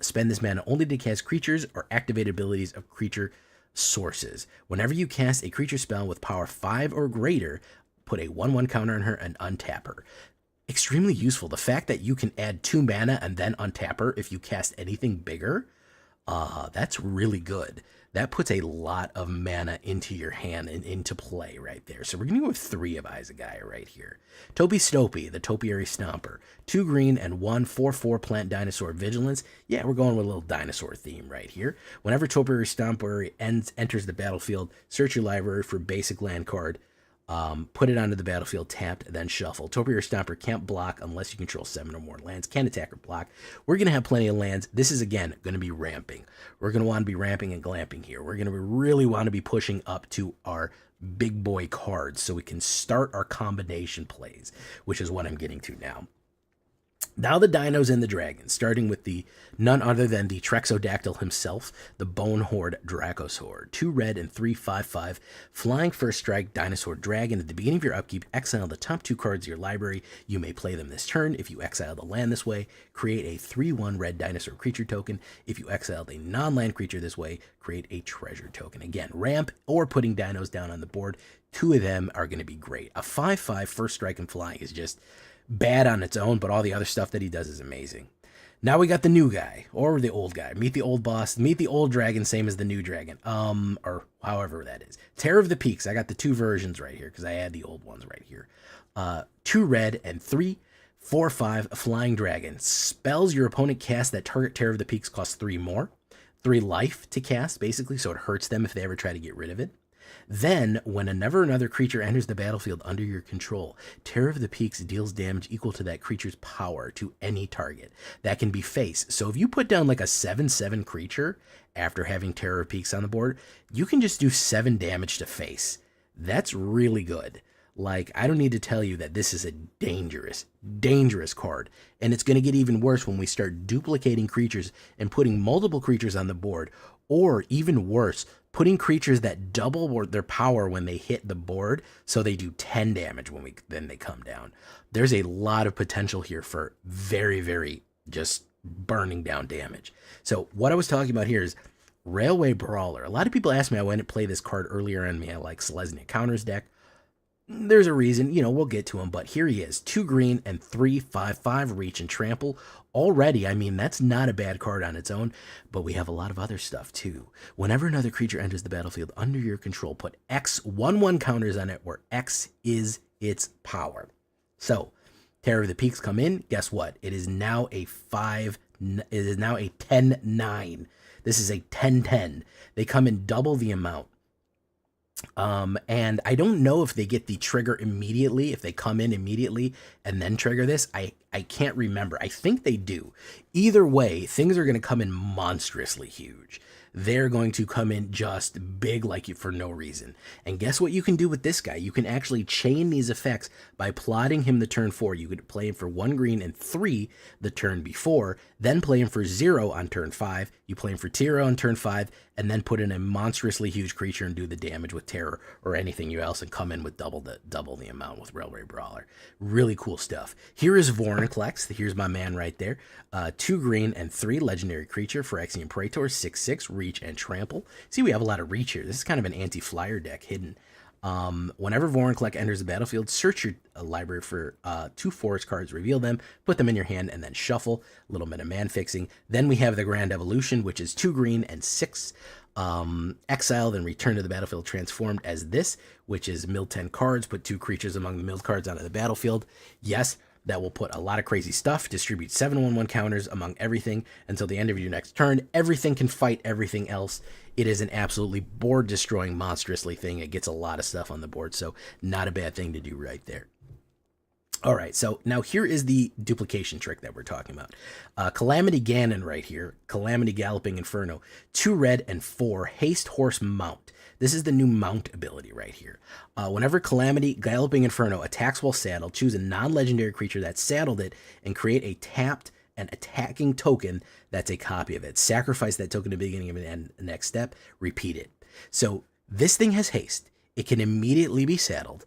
Spend this mana only to cast creatures or activate abilities of creature sources. Whenever you cast a creature spell with power 5 or greater, put a 1/1 counter on her and untap her. Extremely useful. The fact that you can add 2 mana and then untap her if you cast anything bigger, that's really good. That puts a lot of mana into your hand and into play right there. So we're going to go with 3 of Izagaya right here. Topi Stopy, the Topiary Stomper. 2 green and 1 4/4 plant dinosaur vigilance. Yeah, we're going with a little dinosaur theme right here. Whenever Topiary Stomper enters the battlefield, search your library for basic land card. Put it onto the battlefield, tapped, then shuffle. Topiary Stomper can't block unless you control 7 or more lands. Can't attack or block. We're going to have plenty of lands. This is, again, going to be ramping. We're going to want to be ramping and glamping here. We're going to really want to be pushing up to our big boy cards so we can start our combination plays, which is what I'm getting to now. Now the dinos and the dragons, starting with the none other than the Trexodactyl himself, the Bone Horde Dracosaur. 2 red and 3 5/5 flying first strike dinosaur dragon. At the beginning of your upkeep, exile the top 2 cards of your library. You may play them this turn. If you exile the land this way, create a 3/1 red dinosaur creature token. If you exiled a non-land creature this way, create a treasure token. Again, ramp or putting dinos down on the board. 2 of them are going to be great. A 5/5 first strike and flying is just bad on its own, but all the other stuff that he does is amazing. Now we got the new guy, or the old guy. Meet the old boss, meet the old dragon, same as the new dragon. Or however that is. Terror of the Peaks. I got the 2 versions right here, because I had the old ones right here. 2 red and 3 4/5 flying dragon. Spells your opponent cast that target Terror of the Peaks cost 3 more. 3 life to cast, basically, so it hurts them if they ever try to get rid of it. Then, whenever another creature enters the battlefield under your control, Terror of the Peaks deals damage equal to that creature's power to any target. That can be face. So if you put down like a 7/7 creature after having Terror of Peaks on the board, you can just do 7 damage to face. That's really good. Like, I don't need to tell you that this is a dangerous, dangerous card. And it's going to get even worse when we start duplicating creatures and putting multiple creatures on the board. Or even worse, putting creatures that double their power when they hit the board, so they do 10 damage when then they come down. There's a lot of potential here for very, very just burning down damage. So what I was talking about here is Railway Brawler. A lot of people ask me, I went and play this card earlier on me. I like Selesnya Counters deck. There's a reason, we'll get to him, but here he is. 2 green and 3/5/5 reach and trample. Already, I mean, that's not a bad card on its own, but we have a lot of other stuff too. Whenever another creature enters the battlefield under your control, put X 1/1 counters on it, where X is its power. So, Terror of the Peaks come in. Guess what? It is now a 10/9. This is a 10/10. They come in double the amount. And I don't know if they get the trigger immediately, if they come in immediately and then trigger this. I can't remember. I think they do. Either way, things are going to come in monstrously huge. They're going to come in just big like you for no reason. And guess what you can do with this guy? You can actually chain these effects by plotting him the turn 4. You could play him for 1 green and 3 the turn before, then play him for 0 on turn 5. You play him for 0 on turn 5, and then put in a monstrously huge creature and do the damage with Terror or anything else, and come in with double the amount with Railway Brawler. Really cool stuff. Here is Vorinclex. Here's my man right there. 2 green and 3 legendary creature for Phyrexian Praetor, 6/6 reach and trample. See, we have a lot of reach here. This is kind of an anti-flyer deck hidden. Whenever Vorinclex enters the battlefield, search your library for 2 forest cards, reveal them, put them in your hand, and then shuffle. A little bit of man fixing. Then we have the Grand Evolution, which is 2 green and 6 exile, then return to the battlefield transformed as this, which is mill 10 cards, put 2 creatures among the milled cards onto the battlefield. Yes, that will put a lot of crazy stuff, distribute 7/1/1 counters among everything until the end of your next turn. Everything can fight everything else. It is an absolutely board-destroying, monstrously thing. It gets a lot of stuff on the board, so not a bad thing to do right there. All right, so now here is the duplication trick that we're talking about. Calamity Ganon right here, Calamity Galloping Inferno, 2 red and 4 haste horse mount. This is the new mount ability right here. Whenever Calamity Galloping Inferno attacks while saddled, choose a non-legendary creature that saddled it and create a tapped and attacking token that's a copy of it. Sacrifice that token at the beginning of the next step. Repeat it. So this thing has haste. It can immediately be saddled.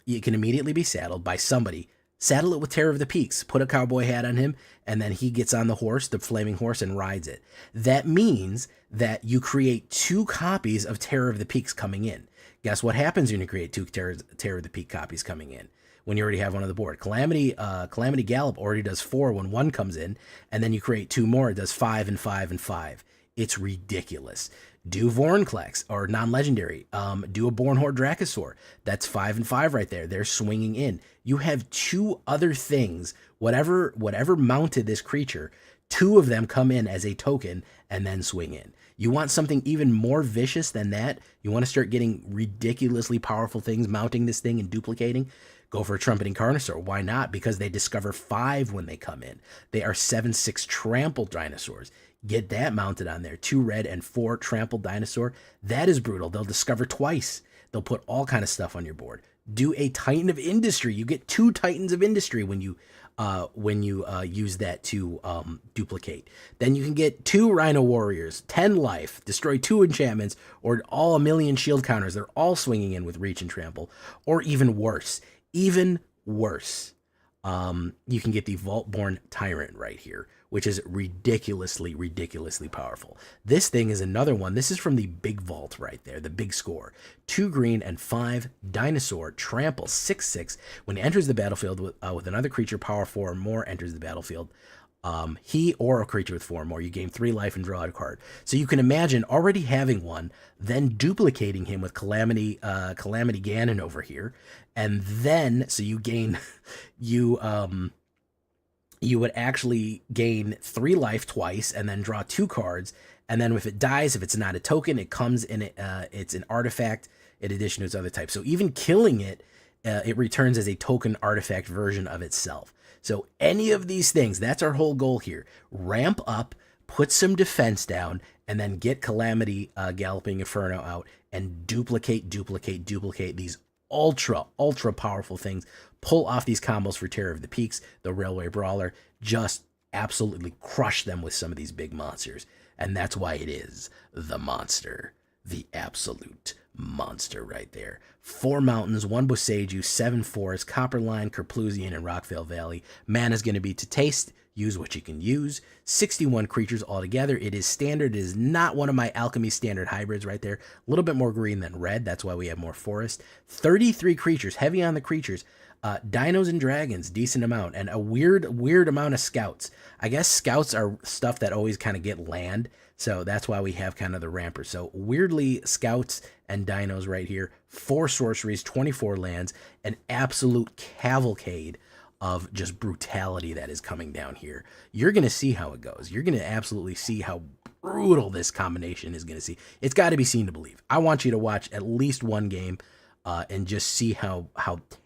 It can immediately be saddled by somebody. Saddle it with Terror of the Peaks. Put a cowboy hat on him, and then he gets on the horse, the flaming horse, and rides it. That means that you create 2 copies of Terror of the Peaks coming in. Guess what happens when you create 2 Terror of the Peak copies coming in? When you already have one on the board. Calamity Gallop already does 4 when 1 comes in, and then you create 2 more. It does 5 and 5 and 5. It's ridiculous. Do Vorinclex, or non-legendary. Do a Bornhorde Dracosaur. That's 5 and 5 right there. They're swinging in. You have 2 other things. Whatever mounted this creature, 2 of them come in as a token and then swing in. You want something even more vicious than that? You want to start getting ridiculously powerful things mounting this thing and duplicating? Go for a Trumpeting Carnosaur. Why not? Because they discover 5 when they come in. They are 7/6 trampled dinosaurs. Get that mounted on there. 2 red and 4 trampled dinosaur. That is brutal. They'll discover twice. They'll put all kind of stuff on your board. Do a Titan of Industry. You get 2 Titans of Industry when you use that to duplicate. Then you can get 2 Rhino Warriors, 10 life, destroy 2 enchantments, or all 1,000,000 shield counters. They're all swinging in with reach and trample. Or even worse. Even worse. You can get the Vault-Born Tyrant right here, which is ridiculously, ridiculously powerful. This thing is another one. This is from the big vault right there, the big score. 2 green and 5 dinosaur, trample, 6/6. When it enters the battlefield with another creature, power 4 or more enters the battlefield. He or a creature with 4 or more, you gain 3 life and draw a card. So you can imagine already having one, then duplicating him with Calamity Ganon over here, and then so you gain you would actually gain 3 life twice, and then draw 2 cards. And then if it dies, if it's not a token, it comes in it's an artifact in addition to its other type. So even killing it, it returns as a token artifact version of itself. So any of these things, that's our whole goal here. Ramp up, put some defense down, and then get Calamity Galloping Inferno out and duplicate these ultra powerful things. Pull off these combos for Terror of the Peaks, the Railway Brawler. Just absolutely crush them with some of these big monsters. And that's why it is the monster. The absolute monster right there. 4 mountains, 1 Boseiju, 7 forests, Copperline, Kerplusian, and Rockvale Valley. Mana's going to be to taste. Use what you can use. 61 creatures altogether. It is standard. It is not one of my alchemy standard hybrids right there. A little bit more green than red. That's why we have more forest. 33 creatures. Heavy on the creatures. Dinos and dragons, decent amount. And a weird amount of scouts. I guess scouts are stuff that always kind of get land. So that's why we have kind of the rampers. So weirdly, scouts and dinos right here. 4 sorceries, 24 lands. An absolute cavalcade of just brutality that is coming down here. You're going to see how it goes. You're going to absolutely see how brutal this combination is going to see. It's got to be seen to believe. I want you to watch at least one game and just see how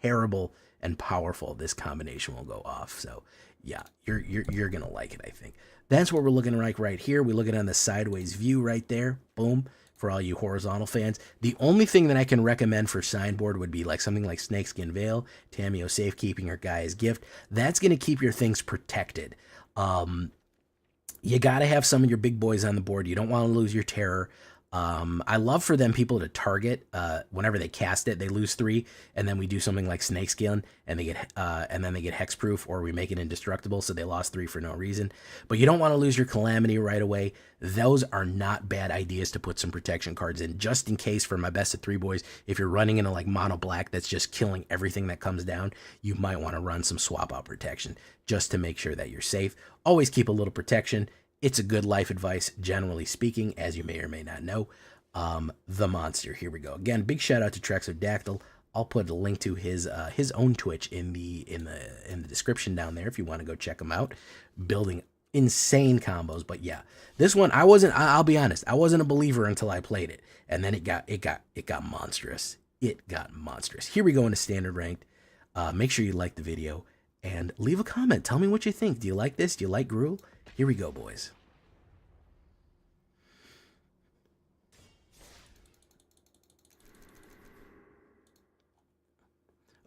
terrible and powerful this combination will go off. So yeah, you're going to like it, I think. That's what we're looking like right here. We look at it on the sideways view right there. Boom. For all you horizontal fans. The only thing that I can recommend for sideboard would be like something like Snakeskin Veil, Tameo Safekeeping, or Gaia's Gift. That's going to keep your things protected. You got to have some of your big boys on the board. You don't want to lose your Terror. I love for them people to target whenever they cast it. They lose 3, and then we do something like Snakeskin, and they get and then they get hexproof, or we make it indestructible, so they lost 3 for no reason. But you don't want to lose your Calamity right away. Those are not bad ideas to put some protection cards in, just in case for my best of 3 boys. If you're running into like mono black that's just killing everything that comes down, you might want to run some swap out protection just to make sure that you're safe. Always keep a little protection. It's a good life advice, generally speaking, as you may or may not know. The monster. Here we go. Again, big shout out to Trexodactyl. I'll put a link to his own Twitch in the description down there if you want to go check him out. Building insane combos. But yeah, this one I'll be honest, I wasn't a believer until I played it, and then it got monstrous. It got monstrous. Here we go into standard ranked. Make sure you like the video and leave a comment. Tell me what you think. Do you like this? Do you like Gruul? Here we go, boys.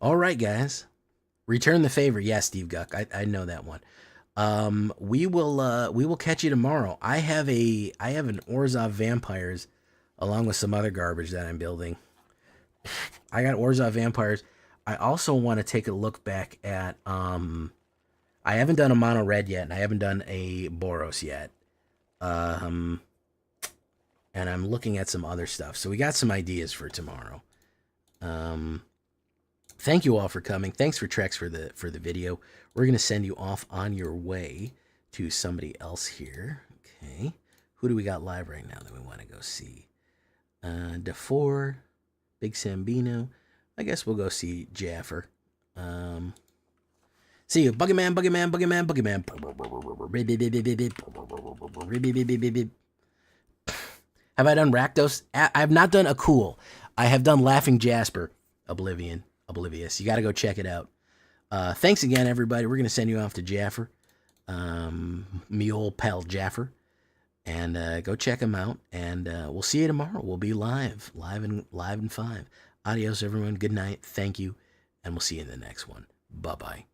All right, guys. Return the favor. Yeah, Steve Guck. I know that one. We will catch you tomorrow. I have an Orzhov Vampires along with some other garbage that I'm building. I got Orzhov Vampires. I also want to take a look back at I haven't done a mono red yet, and I haven't done a Boros yet. And I'm looking at some other stuff. So we got some ideas for tomorrow. Thank you all for coming. Thanks for Trex for the video. We're gonna send you off on your way to somebody else here. Okay. Who do we got live right now that we want to go see? DeFore, Big Sambino. I guess we'll go see Jaffer. See you, Buggyman. Have I done Rakdos? I have not done a cool. I have done Laughing Jasper, Oblivious. You got to go check it out. Thanks again, everybody. We're going to send you off to Jaffer, me old pal Jaffer, and go check him out. And we'll see you tomorrow. We'll be live in 5. Adios, everyone. Good night. Thank you, and we'll see you in the next one. Bye-bye.